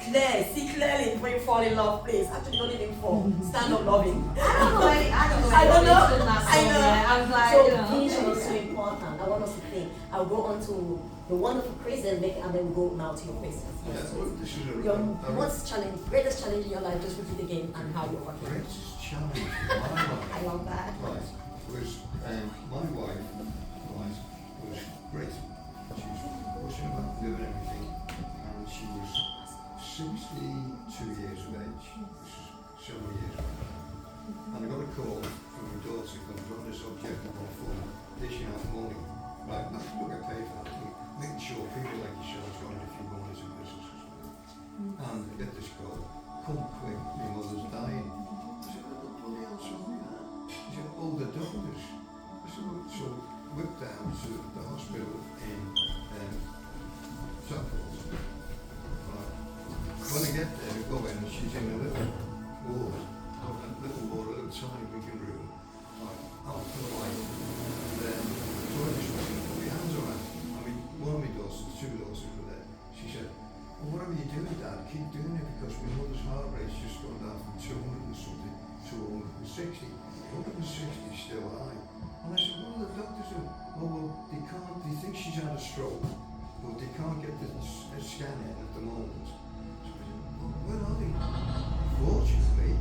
Clear, see clearly before you fall in love, please. Actually, don't even fall. Stand up loving. I don't know. I was like, So vision is so important. I want us to think. I'll go on to the wonderful quiz and then we'll go now to your questions. Yes. Yeah, well, this is a Your greatest challenge in your life, just repeat again, and how you overcame it. greatest challenge in my life. I love that. Right, was my wife, right, was great. She was pushing about doing everything, and she was 62 years of age, which is several years ago. And I got a call from my daughter because I got this object on my phone, dishing out money. Right, look, I pay for that. Making sure people like yourselves run a few money in businesses. And I get this call, come quick, my mother's dying. I said, what the bloody hell told me that? He said, oh, the doctors. I said, well, so whipped down to the hospital in Suffolk. Right. When I get there, I go in and she's in a little ward, a little tiny wicker room. Right, out to the light. And then, so I just went and put my hands on her. I mean, one of my daughters, two daughters were there. She said, well, whatever you do, Dad, keep doing it because my mother's heart rate's just gone down from 200 and something to 160. 160 is still high. And I said, what are the doctors doing? Oh, well, they think she's had a stroke, but they can't get the scan in at the moment. So I said, well, where are they? Fortunately,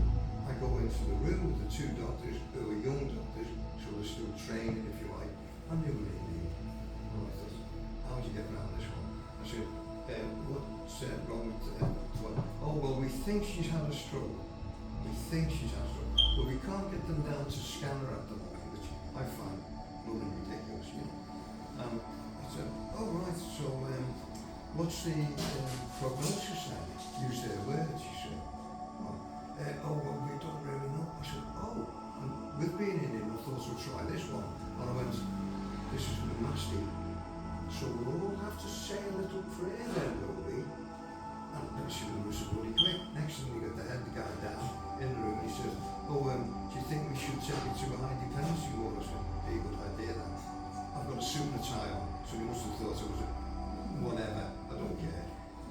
I go into the room with the two doctors, who are young doctors, so they're still training, if you like. I knew what they needed. And I thought, how'd you get around this one? I said, what's wrong with what? Oh, well, we think she's had a stroke. We think she's had a stroke. But we can't get them down to scan her at the moment, which I find blooming ridiculous, I said, oh, right, so what's the prognosis then? Use their words, she said. Oh, well, we don't really know. I said, oh, and with being in it, I thought we'll try this one. And I went, this is nasty. So we'll all have to say a little prayer then, will we? And she was really quick. Next thing we got the guy down in the room, he said, oh, do you think we should take it to a high dependency ward? I said, be a good idea then. I've got a suit and a tie on, so he must have thought I was a whatever, I don't care.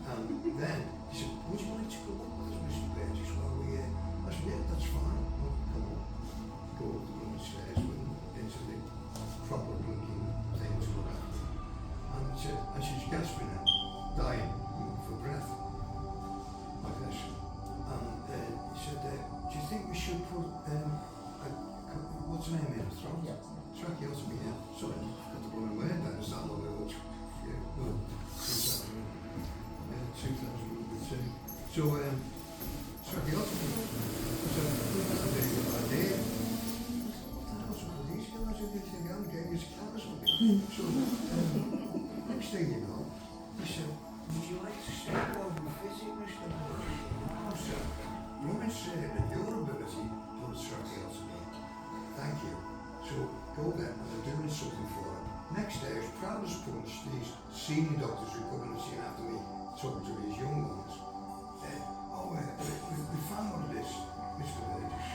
And then he said, would you like to go up with us, Mr. Burgess, while we I said, yeah, that's fine. Well, come on. Go up the bloody stairs with him into the proper blinking thing to look at. And she's gasping now, dying for breath, like this. And he said, do you think we should put, what's her name in the throat? Tracheotomy, yeah. Sorry, I've got the bloody word down, it's that long ago. Yeah, well, 2002. So, tracheotomy. So, that's a very good idea. What's one of these guys who did think I'm getting his cat or something? So, next thing you know, he said, would you like to step over and visit Mr. Burgess? Oh, sir, you're inserted in your ability to put a tracheotomy. Thank you. So, go there and they're doing something for her. Next day, as proud as punch, these senior doctors who come in and see after me, talking to these young ones. We found what it is, Mr. Burgess.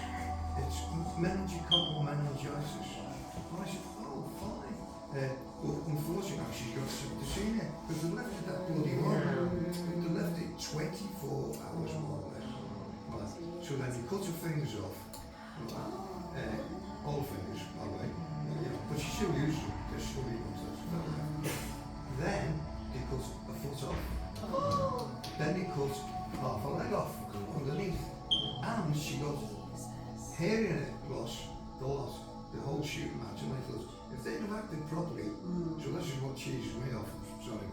It's meningococcal meningitis. And I said, oh, fine. But unfortunately, she's got to see it, because they left it that bloody long. They left it 24 hours more or less. Right. So then you cut her fingers off. All fingers, by the way. But she still uses them. They're still even Then they cut a foot off. Then they cut half a leg off underneath. And she got hearing it was the lot, the whole shooting match, and I thought, if they'd have acted properly, so this is what cheeses me off, sorry,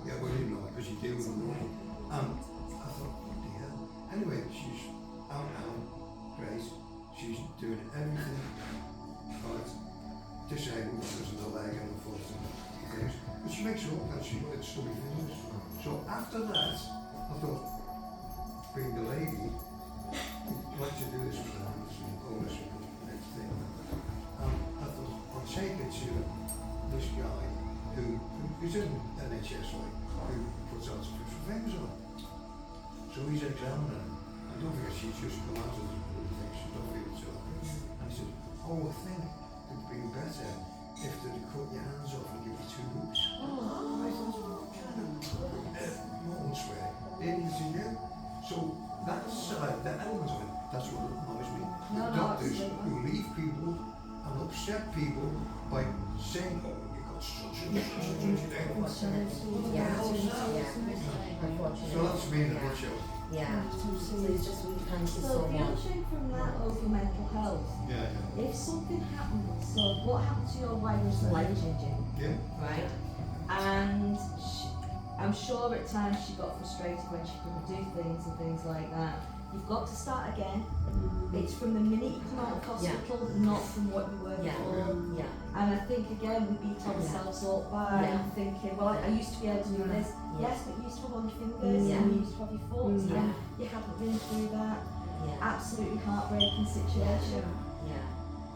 yeah, well, you know, because you deal with them wrong. I thought, what the hell? Anyway, she's out now, great, she's doing everything, right, disabled because of the leg and the foot and things, but she makes sure that she gets stubby fingers. So after that, I thought, being the lady, I'd like to do this with the hands and ownership and everything. I thought, I'll take it to this guy who's in NHS, like, who puts artificial things on. So he's examining her. I don't think she's just come out of the thing, she don't feel so. And he said, oh, I think it'd be better if they'd cut your hands off and give you 2 hoops. Oh. I thought, what kind of won't swear, idiots you do. So that's the element of it. That's what annoys me. The doctors who leave people and upset people by saying, oh, you got such and such and so that's me in a nutshell. Yeah. So it's just really thank you so much. Building from that over mental health. Yeah. If something happens, so what happened to your wife was life changing, Yeah. right? And I'm sure at times she got frustrated when she couldn't do things and things like that. You've got to start again. It's from the minute you come out of hospital, not from what you were before. Yeah. And I think again we beat ourselves up by thinking, well, I used to be able to do this. Yes, but you used to have on your fingers and you used to have your foot and you haven't been through that absolutely heartbreaking situation. Yeah.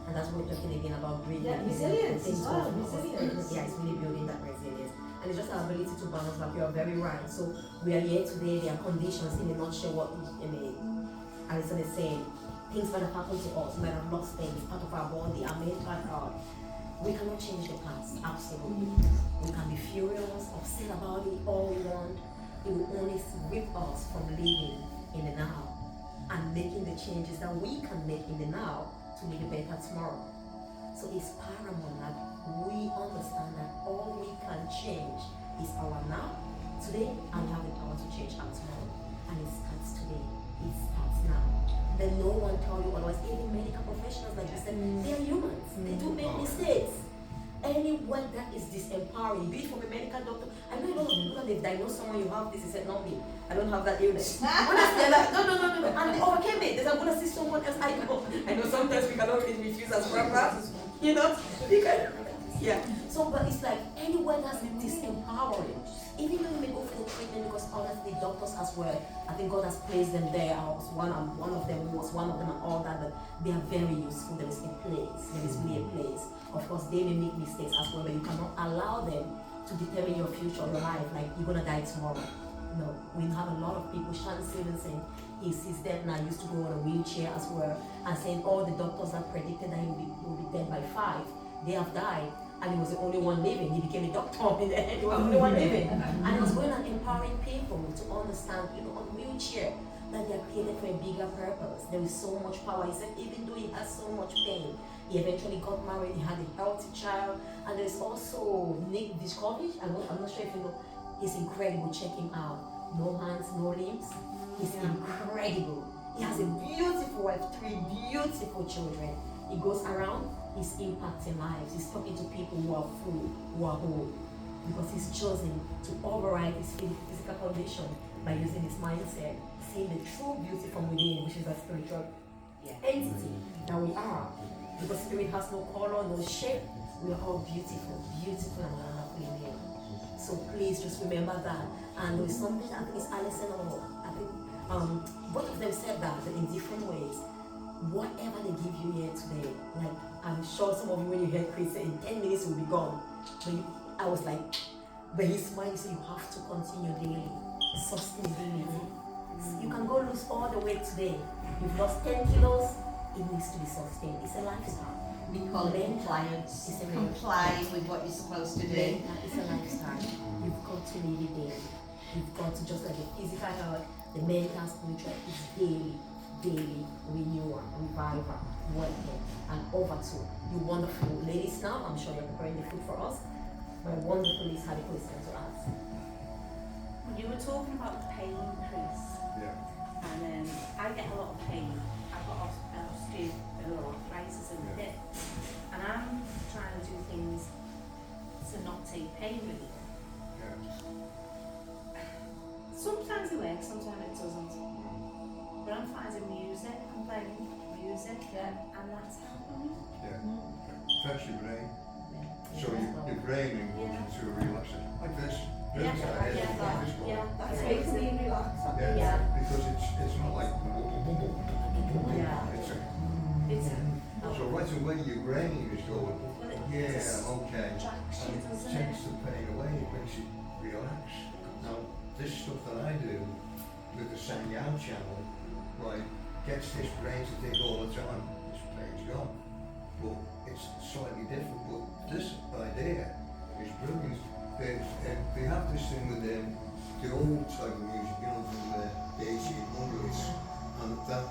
And that's what we're talking again about breathing. Yeah, resilience as well. Resilience. Yeah, it's really building that resilience. And it's just our ability to balance back. You are very right. So we are here today, there are conditions in a nutshell what and it's the same. Things might have happened to us, we might have lost things, part of our body, our mental health. We cannot change the past, absolutely. We can be furious, upset about it all we want. It will only whip us from living in the now and making the changes that we can make in the now to make it better tomorrow. So it's paramount that we understand that all we can change is our now, today, and we have the power to change our tomorrow. And it starts today, it starts now. Then no one tell you otherwise. Even medical professionals, like you said, they are humans, they do make mistakes. Anyone that is disempowering, be it from a medical doctor. I know a lot of people that they've diagnosed someone, you have this, they said, not me, I don't have that illness. Honestly, they're like, no, and they overcame it. They said, I'm going to see someone else. I know sometimes we cannot really refuse as rappers, you know, because, so, but it's like anyone that's disempowering, even though you may go for the treatment, because honestly, doctors as well, I think God has placed them there. I was one of them was one of them and all that, but they are very useful. There is a place, there is really a place. Of course, they may make mistakes as well, but you cannot allow them to determine your future, your life, like you're gonna die tomorrow. No, we have a lot of people, Shan Stevenson, he's dead now, used to go on a wheelchair as well, and saying all the doctors that predicted that he will be dead by 5, they have died. And he was the only one living. He became a doctor in the end. He was the only one living. And he was going and empowering people to understand, on wheelchair, that they are created for a bigger purpose. There is so much power. He said, even though he has so much pain, he eventually got married, he had a healthy child. And there's also Nick Discovery. I'm not sure if you know, he's incredible. Check him out. No hands, no limbs. He's incredible. He has a beautiful wife, 3 beautiful children. He goes around. He's impacting lives. He's talking to people who are full, who are whole, because he's chosen to override his physical condition by using his mindset, seeing the true beauty from within, which is a spiritual entity that we are. Because spirit has no color, no shape. We are all beautiful, beautiful and wonderfully made. So please just remember that. And there is something I think it's Alison or I think both of them said that in different ways. Whatever they give you here today, like I'm sure some of you when you heard Chris say in 10 minutes it will be gone. But I was like, but his mind said you have to continue daily, sustainability. You can go lose all the weight today. You've lost 10 kilos, it needs to be sustained. It's a lifestyle. We call it compliance. It's a complying with what you're supposed to do. It's a lifestyle. You've got to live it daily. You've got to, just like the physical health, the mental, spiritual, is daily renewal, revival, working, and over to you wonderful ladies now. I'm sure you're preparing the food for us. My wonderful ladies had a question to ask. You were talking about the pain increase, and I get a lot of pain, I've got osteoarthritis in the hip, and I'm trying to do things to not take pain relief. Yeah. Sometimes it works, sometimes it doesn't. But I'm finding music, I'm playing music, and that's helping me. Yeah. Affects your brain. So your brain then goes into a relaxation. Like this. Like this one. That's Yeah. making me relax. Yeah. Because it's not like it's so right away your brain is going, yeah, okay. And it takes the pain away, it makes you relax. Now this stuff that I do with the Sanyao channel, right, gets this brain to think all the time, this pain's gone. But it's slightly different, but this idea is brilliant. They have this thing with the old type of music, you know, from the 1800s, and that,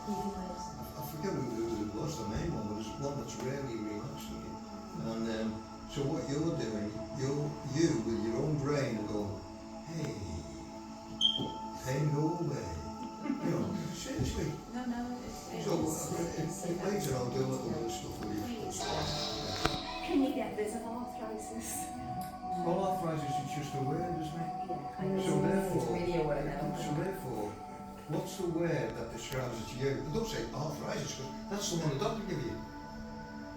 I forget who it was, the main one, but it's one that's really relaxing you. And so what you're doing, you with your own brain are going, hey, pain go away. You know, seriously. No, So later I'll do a little bit of stuff with you. Can you get rid of arthritis? Well, arthritis is just a word, isn't it? Yeah. So therefore, It's really a word. what's the word that describes it to you? Don't say arthritis, because that's the one the doctor give you.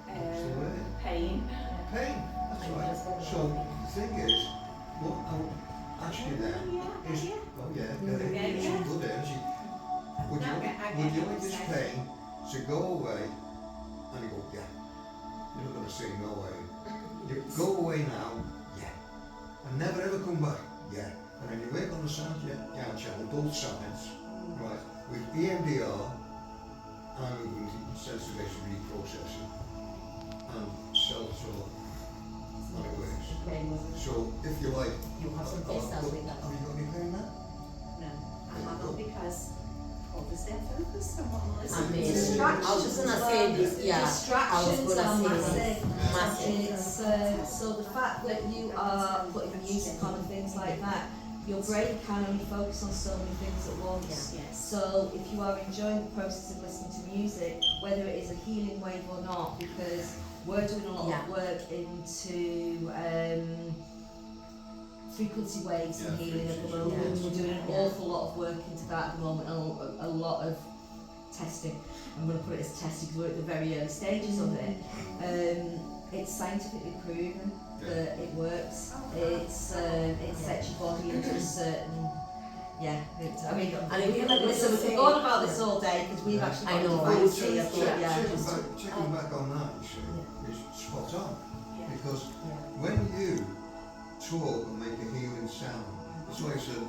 What's the word? Pain. Pain. That's right. So the thing is, what I'll ask you then is, oh yeah, good energy. Would you like this pain to go away? And you go, yeah. You're not going to say no way. You go away now, yeah. And never ever come back, yeah. And then you work on the sound channel, both sides, right, with EMDR and with sensation reprocessing and self-talk. And it works. So if you like, You have some testers with that. have you got any pain now? No, I haven't, because obviously I'm focused on what I'm I listening mean, to. I was just gonna say this, yeah. I was Distractions gonna are say massive. massive. It's, so the fact that you are putting music on and things like that, your brain can only focus on so many things at once. Yes. So if you are enjoying the process of listening to music, whether it is a healing wave or not, because we're doing a lot of work into frequency waves and healing at the moment. We're doing an awful lot of work into that at the moment, and a lot of testing. I'm going to put it as testing because we're at the very early stages of it. It's scientifically proven that it works. It sets your body into a certain, I mean, listen, we can go on about this all day because we've actually got Well, devices here, but checking back on that, you see, is spot on. Yeah. Because when you talk and make a healing sound, it's like I said,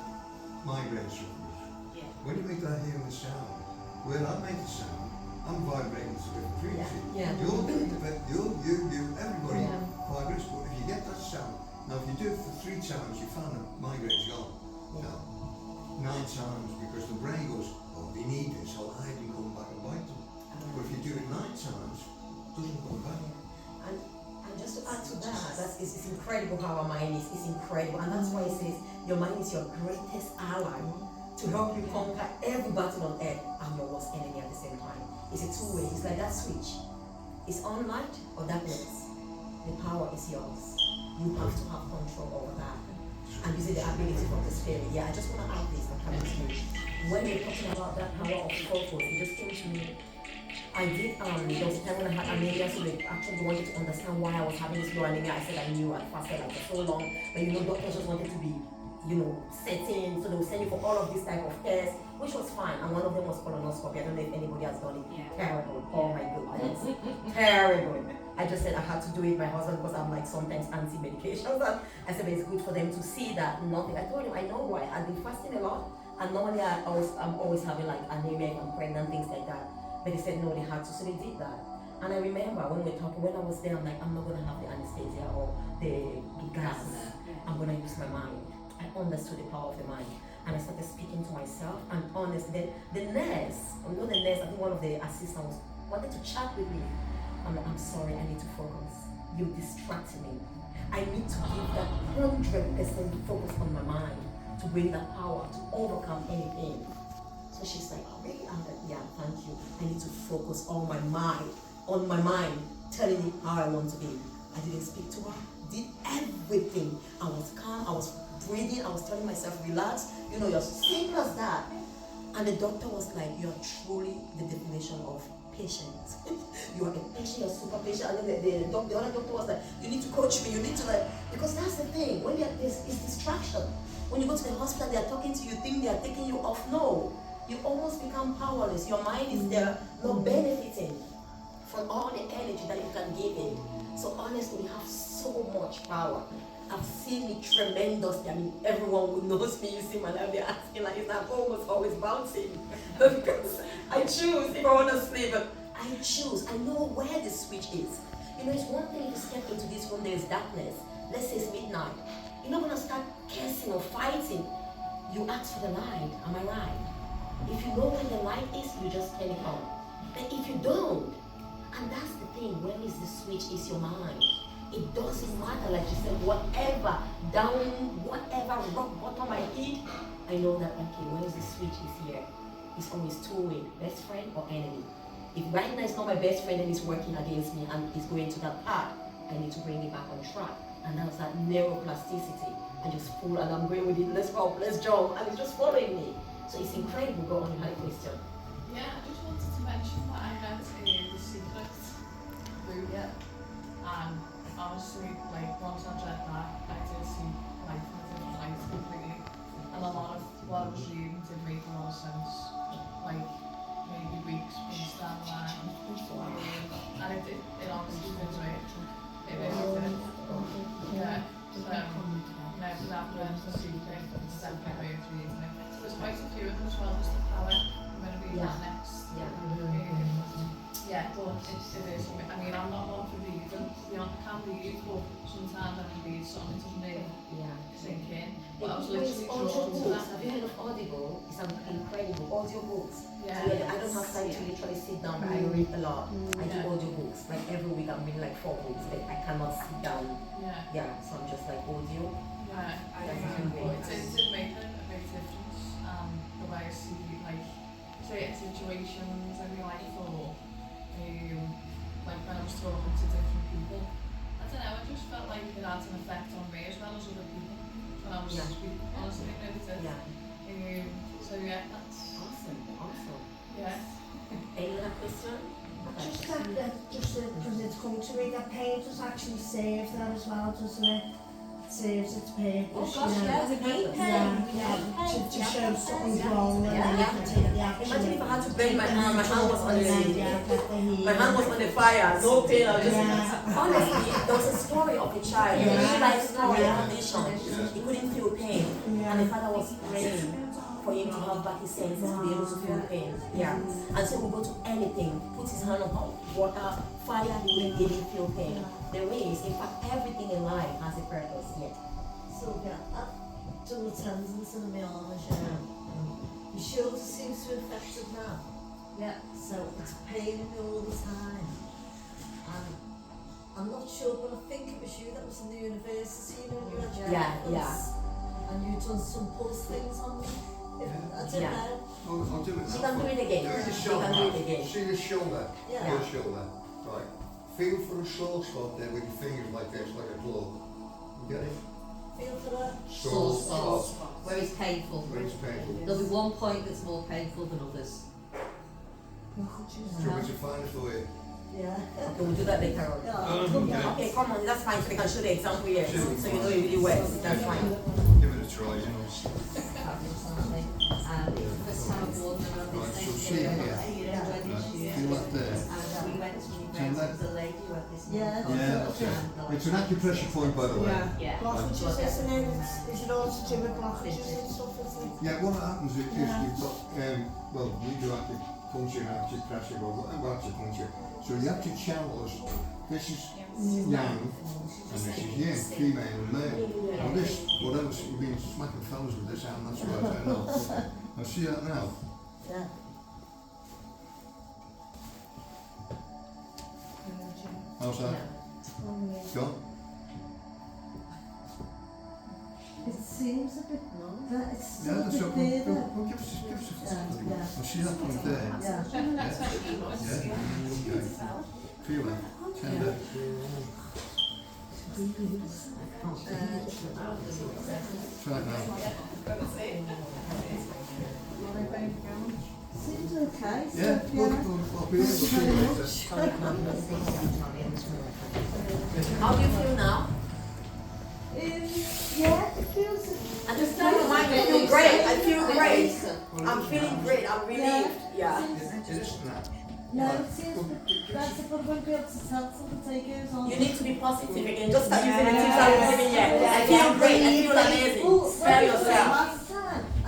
migraine sufferers. Yeah. When you make that healing sound, when I make the sound, I'm vibrating to a different frequency. Yeah. You're doing it, you, everybody vibrates, but if you get that sound, now if you do it for 3 times, you find the migraine's gone. Now, 9 times, because the brain goes, oh, they need this, I'll hide and come back and bite them. But if you do it 9 times, it doesn't come back. And just to add to that, it's incredible how our mind is. It's incredible, and that's why it says your mind is your greatest ally to help you conquer every battle on earth and your worst enemy at the same time. It's a two-way. It's like that switch. It's on light or darkness. The power is yours. You have to have control over that. And you see the ability from the spirit. Yeah, I just want to add this and come to you. When you're talking about that power of purpose, it just came to me. I did, there was a time when I had anemia, so they actually wanted to understand why I was having this low anemia. I said I knew I fasted like for so long, but doctors just wanted to be, certain, so they would send you for all of this type of tests, which was fine. And one of them was colonoscopy. I don't know if anybody has done it. Yeah. Terrible. Oh my goodness. Terrible. I just said I had to do it, my husband, because I'm like sometimes anti-medications. And I said, but it's good for them to see that nothing. I told him, I know why. I've been fasting a lot, and normally I'm always having like anemia if I'm pregnant, things like that. But they said no, they had to, so they did that. And I remember when we were talking, when I was there, I'm like, I'm not gonna have the anesthesia or the gas. I'm gonna use my mind. I understood the power of the mind, and I started speaking to myself. And honestly, the nurse, not the nurse, I think one of the assistants wanted to chat with me. I'm like, I'm sorry, I need to focus. You distract me. I need to give that 100% focus on my mind to bring that power to overcome anything. So she's like, oh, really? I'm like, yeah, thank you. I need to focus on my mind, telling me how I want to be. I didn't speak to her, did everything. I was calm, I was breathing, I was telling myself, relax, you know, you're simple as that. And the doctor was like, you're truly the definition of patient. You are a patient, you're super patient. And then the other doctor was like, you need to coach me, you need to like, because that's the thing, when it's distraction. When you go to the hospital, they are talking to you, think they are taking you off. No, you almost become powerless. Your mind is there, not benefiting from all the energy that you can give it. So honestly, we have so much power. I've seen it tremendously. I mean, everyone who knows me, you see my life, they're asking like, is that almost always bouncing? Because I choose if I want to sleep, but I choose. I know where the switch is. You know, it's one thing if you step into this room, there's darkness. Let's say it's midnight. You're not going to start cursing or fighting. You ask for the light. Am I right? If you know where the light is, you just turn it on. But if you don't, and that's the thing, where is the switch is your mind. It doesn't matter, like you said, whatever rock bottom I hit, I know that, okay, where is the switch is here. It's always two-way, best friend or enemy. If right now it's not my best friend and it's working against me and it's going to that path, I need to bring it back on track. And that's that neuroplasticity. I just pull and I'm going with it, let's go, let's jump, and it's just following me. So it's incredible. Go on, you had a question. Yeah, I just wanted to mention that I read The Secret book. Yeah. And honestly, like, once I read that, I did see life in a different light completely. And a lot of what I was reading did make a lot of sense. Like, maybe weeks, months down the line. And it honestly did work. It really did. Yeah. Never that read The Secret, it's definitely worth reading it. There's quite a few of them as well, just the power. I'm going to read that next. Yeah, but it is. I mean, I'm not one for reading. I can read, but sometimes I can read something that doesn't really sink in. But I was literally drawn to that. Have you heard of Audible? It's incredible. Audiobooks. Yeah. So I don't have time to literally sit down, but I read a lot. I do audiobooks. Like every week I'm reading like 4 books. Like I cannot sit down. Yeah, so I'm just like audio. Yeah, but it did make a big difference. The way I see, like, certain situations in my life, or like when I was talking to different people. I don't know, I just felt like it had an effect on me as well as other people when I was speaking. Honestly, it really did. So yeah, that's awesome. Yeah. Any other question? Just that, because it's come to me, that pain does actually save that as well, doesn't it? Saves its purpose. Oh gosh, yeah, we need pain. To show something's wrong and then you can take the action. Imagine if I had to bend my hand was on the my hand was on the fire, no pain, I was just honestly, there was a story of a child, a real life story, a condition. He couldn't feel pain. And the father was praying for him to have back his senses to be able to feel pain. And so we go to anything, put his hand on hot water, fire, he didn't feel pain. There is, in fact, everything in life has a purpose. So I've done the tendons in my arms, your shoulder seems to be affected now. So it's paining me all the time. And I'm not sure, but I think it was you that was in the university, you know, you had your pulse, and you've done some pulse things on me. I don't know. I'll do it. You can do it again. Do your You shoulder. can do it again. See your shoulder. Yeah. Your shoulder. Right. Feel for a sore spot there with your fingers like this, like a glove. You get it? Feel for that? Sore spot, where it's painful. Where it's painful. There'll be one point that's more painful than others. Do you want me to find it for you? Okay, we'll do that later on. Okay, come on, that's fine, so we can show the example here. Sure. So you know it really works. That's fine. Give it a try, you know. And it's the first time I've worn them on Right, this so thing. see here. Feel that there. And we went to Turn that. the lady who had this. Yeah. Yeah, that's it. It's an acupressure point, by the way. Yeah. Blockages, isn't it? Is it all to do with blockages and stuff, isn't it? Yeah, what happens is you've got, well, we do acupuncture and acupressure, or acupuncture. So the acuchannel is, this is yang, and this is yin, female and male. And this, whatever, you've been smacking fellas with this hand, that's what I don't know. I see that now. Yeah. How's that? Gone? It's seems a bit that it's Yeah, still a that's bit okay. there. Well, give us a Yeah. Well, she's at point there. Yeah. Yeah. Okay. Feel it. Tender. Try it now. Seems okay. Yeah, Sophia. I'll be able to see you later. How do you feel now? Yeah, it feels. I just tell you, I feel great. I feel great. I'm feeling great. I'm relieved. Yeah. It's not. No, it seems that's a good one to be able to tell someone to take yours on. You need to be positive again. Just start using the tips I was giving you. I feel great. I feel amazing. Tell yourself. Last time, I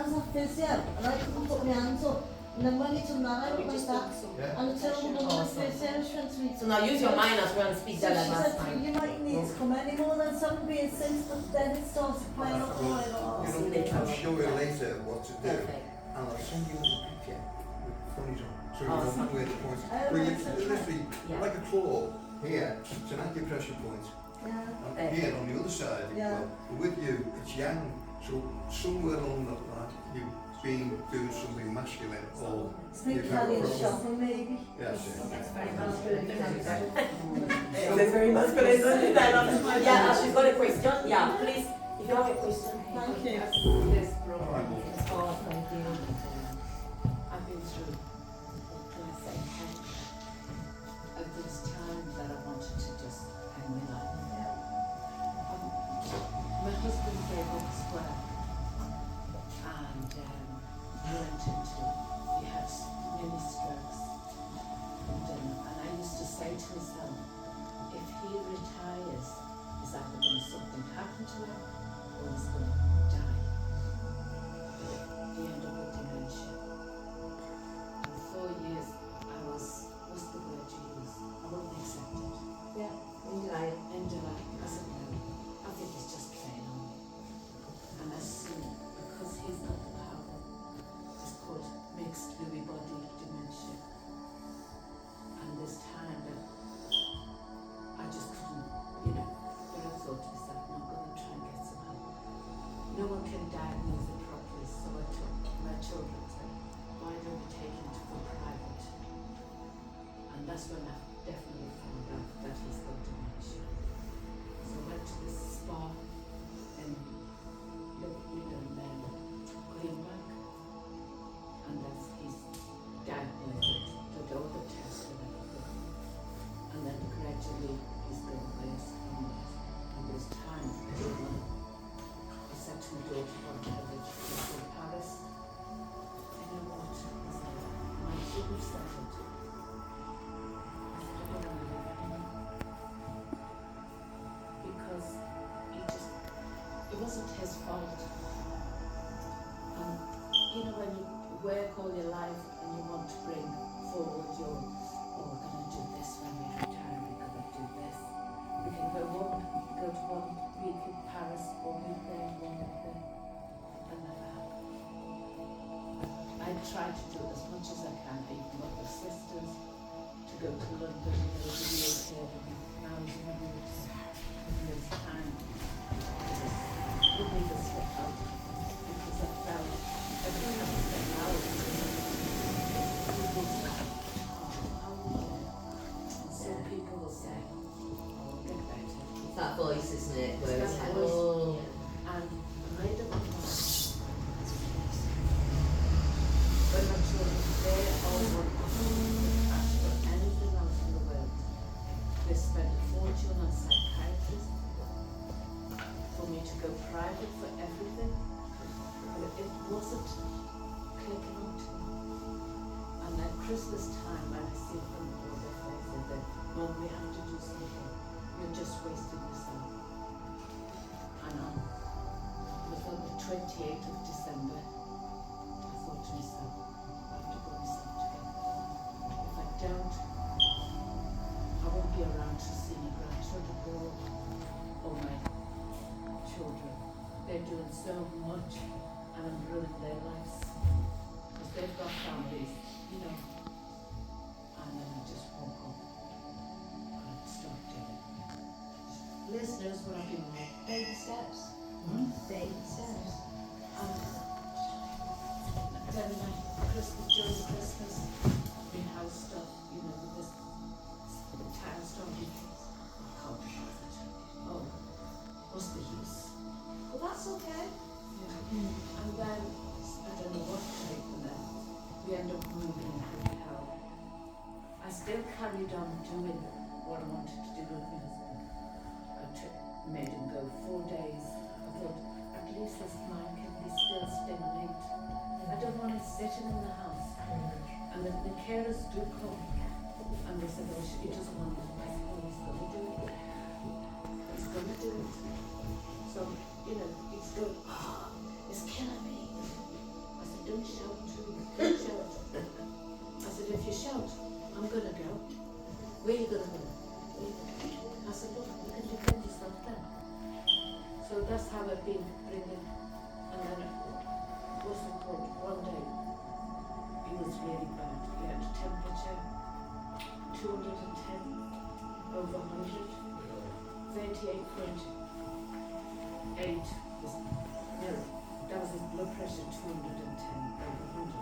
was on physio and I couldn't put my hands up. And then when he done that, I went like that. Yeah. And I told him when I was physio, she went to me. So now use your mind as well and speak So that she like last said, time. you might need to come any more than someone being since, but then it starts playing up all like, oh. I'll show you later what to do. Perfect. And I'll send you a picture with funnies on. So you Oh, know sorry. where the points Oh, Well, you right, literally, Yeah. like a claw here, it's an acupressure point. Yeah. And here on the other side, Yeah. well, with you, it's yang. So somewhere along that line, you've been doing something masculine or Think you've had a carrying problem. shopping maybe. Yeah, that's it. That's very masculine. It's very masculine, isn't it? I love it. Yeah, she's got a question. Yeah, please, if you have a question. Thank you. This All program. right, well, Oh, thank you. I've been through, can I say, of those times that I wanted to just hang my life. My husband gave up his work and he went into, he had many strokes. And I used to say to myself, if he retires, is either going to something happen to him or he's going to die. He ended up with dementia. And 4 years I was, what's the word you use? I wouldn't accept it. Yeah, in denial. In July, I said no. I think he's just playing on me. And as soon, because he's got the power, it's called mixed Lewy body dementia. And this time that I just couldn't, but I thought to myself, no, I'm going to try and get some help. No one can diagnose it properly, so I took my children said, why don't we take him to go private? And that's when I definitely found out that he's got dementia. So I went to this spa in Greenbank, and that's he's diagnosed it, did all the tests and everything. And then gradually he's going worse and worse. And there's time, I said to my daughter one day that she was in Paris. You know what? I said, my children said it. I said, I don't want to live anymore. Because it wasn't his fault. When you work all your life and you want to bring forward your, we're going to do this when we retire, we're going to do this. We can go to 1 week in Paris, 1 week there, 1 week there. And never happened. I try to do as much as I can, even with the sisters, to go to London, to the UK, when I was in the roots, in this time. Give me the slip out, because I felt every time I spent hours people say, how are you doing? And so people will say, oh, get better. It's that voice, isn't it? Where it's That like, voice. oh. And I made up my mind. When my children, they all want ask for anything else in the world. They spend a fortune on psychiatrists for me to go private for everything. But it wasn't clicking on to me. And at Christmas time, when I see them all their faces, they say, Mom, we have to do something. You're just wasting yourself. And it was on the 28th of December. I thought to myself, I have to put myself together. If I don't, I won't be around to see my grandchildren grow up or my children. They're doing so much and I'm ruining their lives. Because they've got families, And then I just woke up and I stopped doing it. Liz knows what I've been on. Baby steps. Then like Christmas, during Christmas, we have stuff, you know, with this time starting. Oh, what's the use? Well, that's okay. Yeah. And then, I don't know what to take from them. We end up moving pretty hell. I still carried on doing what I wanted to do with my husband. Made him go 4 days. I thought, at least this man can be still staying late. I don't want to sit him in the house. And then the carers do come. And they said, oh, he doesn't want to. I said, oh, he's going to do it. He's going to do it. So, you know, it's good. It's killing me. I said, don't shout, don't shout. I said, if you shout, I'm going to go. Where are you going to go? I said, look, you can defend yourself then. So that's how I've been bringing. And then, what's it called? One day, it was really bad. He had a temperature, 210 over 100, 38.8 was, no, that was his blood pressure, 210 over 100,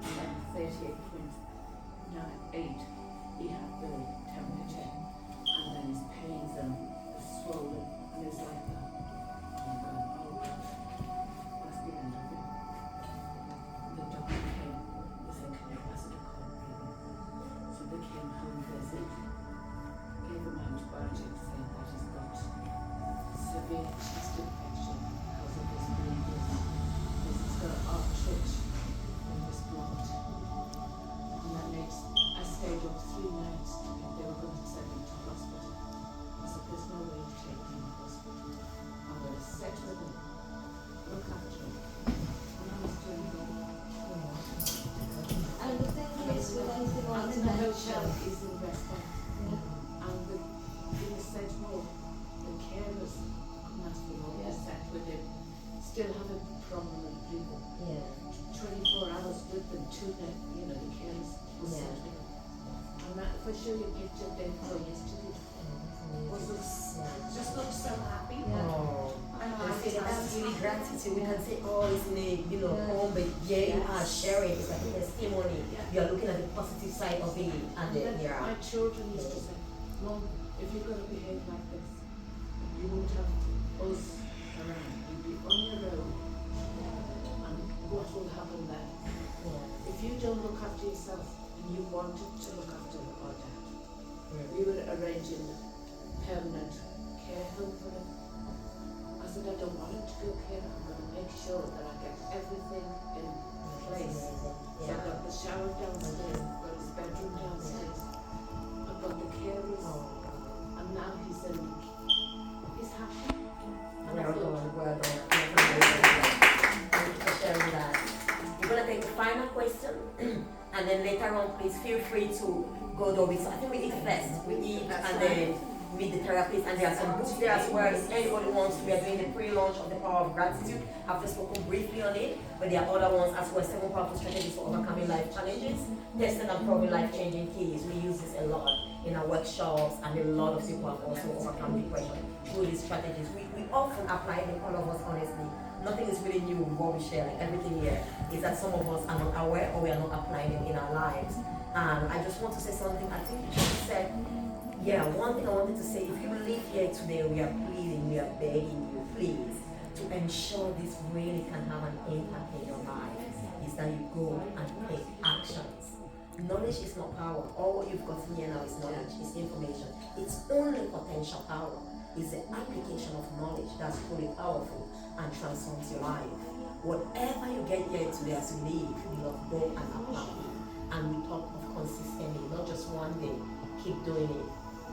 and then 38.8, he had the temperature, and then his pains and swollen, and it was like that. And I'm going, oh, that's the end of it. And the doctor came, they said, can you pass it a cold breathing? So they came home visit, gave him antibiotics, saying that he's got severe chest infection because of his bleeding. He's got arthritis in his blood. And that makes, I stayed up 3 nights to get, they were going to send him to hospital. I said, there's no way to take him to hospital. I'm going to sit with him, look after him. And I was doing that. And the thing is, with anything like And in the dementia, hotel is in restaurant. And the thing is said more, the carers couldn't ask for more, they sat with him, still having prominent people. yeah. 24 hours with them, you know, the carers will sit with them. And that, if I show you a picture of them for yesterday, just looks so happy. Oh. And I I say think that's really gratitude. We can say, oh, it's in a home, but you are sharing. It's like a testimony. You are looking at the positive side of it, and then then my children used to say, Mom, if you're going to behave like this, you won't have us around. You'll be on your own. And what will happen then? If you don't look after yourself and you wanted to look after our dad, we were arranging permanent care home for him. I said, I don't want him to go care. I'm going to make sure that I get everything in place. So I've got the shower downstairs, I've got his bedroom downstairs, I've got the carers, and now he's happy. And I thought, well done. Thank you for sharing that. We're going to take the final question, and then later on, please feel free to go there with. So I think we eat first. We eat, and then meet the therapist, and there are some books there as well. If anybody wants to, we are doing the pre-launch of The Power of Gratitude. I've just spoken briefly on it, but there are other ones as well. 7 powerful strategies for overcoming life challenges, testing and proving life-changing keys. We use this a lot in our workshops, and a lot of people have also overcome depression through these strategies. We often apply them, all of us, honestly. Nothing is really new with what we share. Like everything here is that some of us are not aware, or we are not applying it in our lives. And I just want to say something. I think you said, one thing I wanted to say, if you live here today, we are pleading, we are begging you, please, to ensure this really can have an impact in your life, is that you go and take actions. Knowledge is not power. All you've got here now is knowledge, is information. It's only potential power. It's the application of knowledge that's truly powerful and transforms your life. Whatever you get here today as you leave, you will go and apply. And we talk of consistently, not just one day. Keep doing it.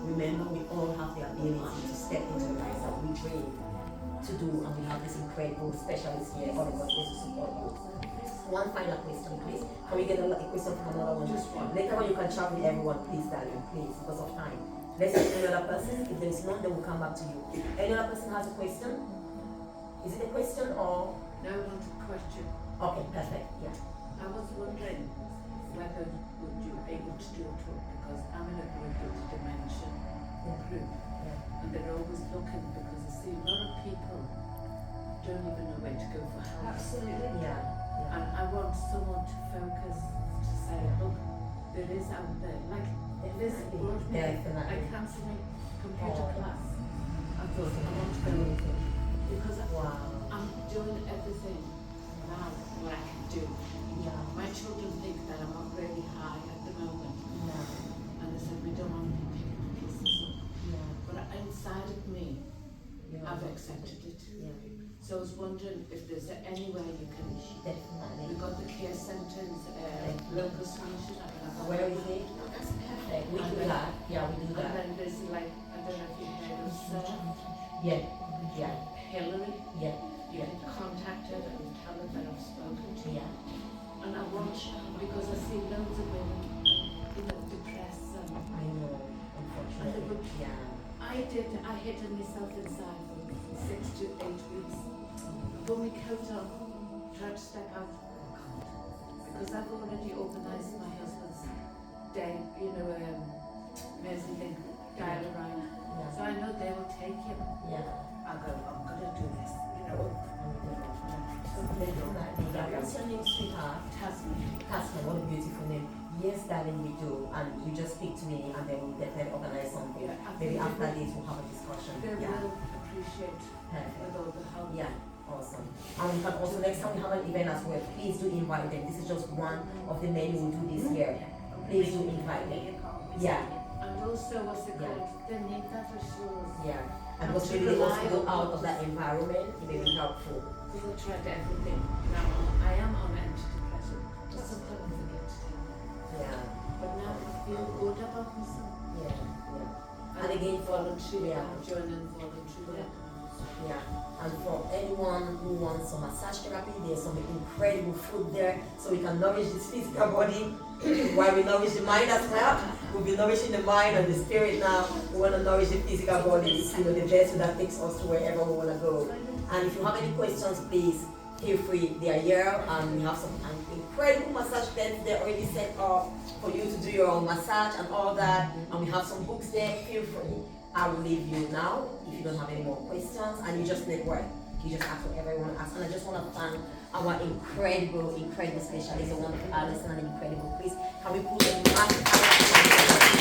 Remember, we all have the ability to step into the life that we dream to do, and we have this incredible specialist here, all of us here to support you. One final question, please. Can we get a question from another one? Just one. Later on, you can chat with everyone, please, darling, please, because of time. Let's get another person. If there is none, then we'll come back to you. Any other person has a question? Is it a question or? no, not a question. Okay, perfect. Yeah. I was wondering whether would you be able to do a talk, because I'm in a group with dementia group, and they're always looking, because I see a lot of people don't even know where to go for help. Absolutely. Yeah. And I want someone to focus, to say, look, there is out there. Like, this brought me Definitely. a counselling computer Oh. class. I thought I want to go because Wow. I'm doing everything now what I can do. Yeah. My children think that I'm not really high at the moment, Yeah. and they said we don't want to be picking pieces up. Yeah. But inside of me, Yeah. I've accepted it. Yeah. So I was wondering if there's any way you can. Definitely. We've got the care centres, local solutions. Where is it? That's perfect. We do that. Yeah, we do And that. then there's like, I don't know if you've heard of Yeah. Yeah. Hillary. Yeah. You can contact her and tell her that I've spoken to you. Yeah. And I want, because I see loads of women, depressed and I know. Unfortunately. Yeah. I hid myself inside for 6 to 8 weeks. Put my coat on, tried to step out. Because I've already organised my husband's day, amazing dial around. Yeah. So I know they will take him. Yeah. I'll go, I'm going to do this, Yeah. What's your name, sweetheart? Tasman. Tasman, what a beautiful name. Yes, darling, we do. And you just speak to me and then we'll definitely organize something. Yeah, I Maybe think after this we'll have a discussion. They Yeah. will appreciate Perfect. with all the help. Yeah, awesome. And we can also, next time we have an event as well, please do invite them. This is just one of the many we'll do this year. Please do invite them. Yeah, And also, what's it Yeah. called? They need that assurance. yeah. And because really they also go out of that environment, it may be helpful. Because I tried everything. Now, I am on antidepressant. But sometimes I forget to take it. Yeah, But now I feel good about myself. yeah. And again, voluntary, yeah. I'm joining voluntary. Yeah, and for anyone who wants some massage therapy, there's some incredible food there, so we can nourish this physical body while we nourish the mind as well. We'll be nourishing the mind and the spirit now. We want to nourish the physical body. It's the vessel that takes us to wherever we want to go. And if you have any questions, please feel free. They are here, and we have some incredible massage tents there already set up for you to do your own massage and all that. And we have some books there. Feel free. I will leave you now if you don't have any more questions, and you just network. You just ask whatever you want to ask. And I just want to thank our incredible specialist, the wonderful Alison, and incredible Chris. Can we put a massive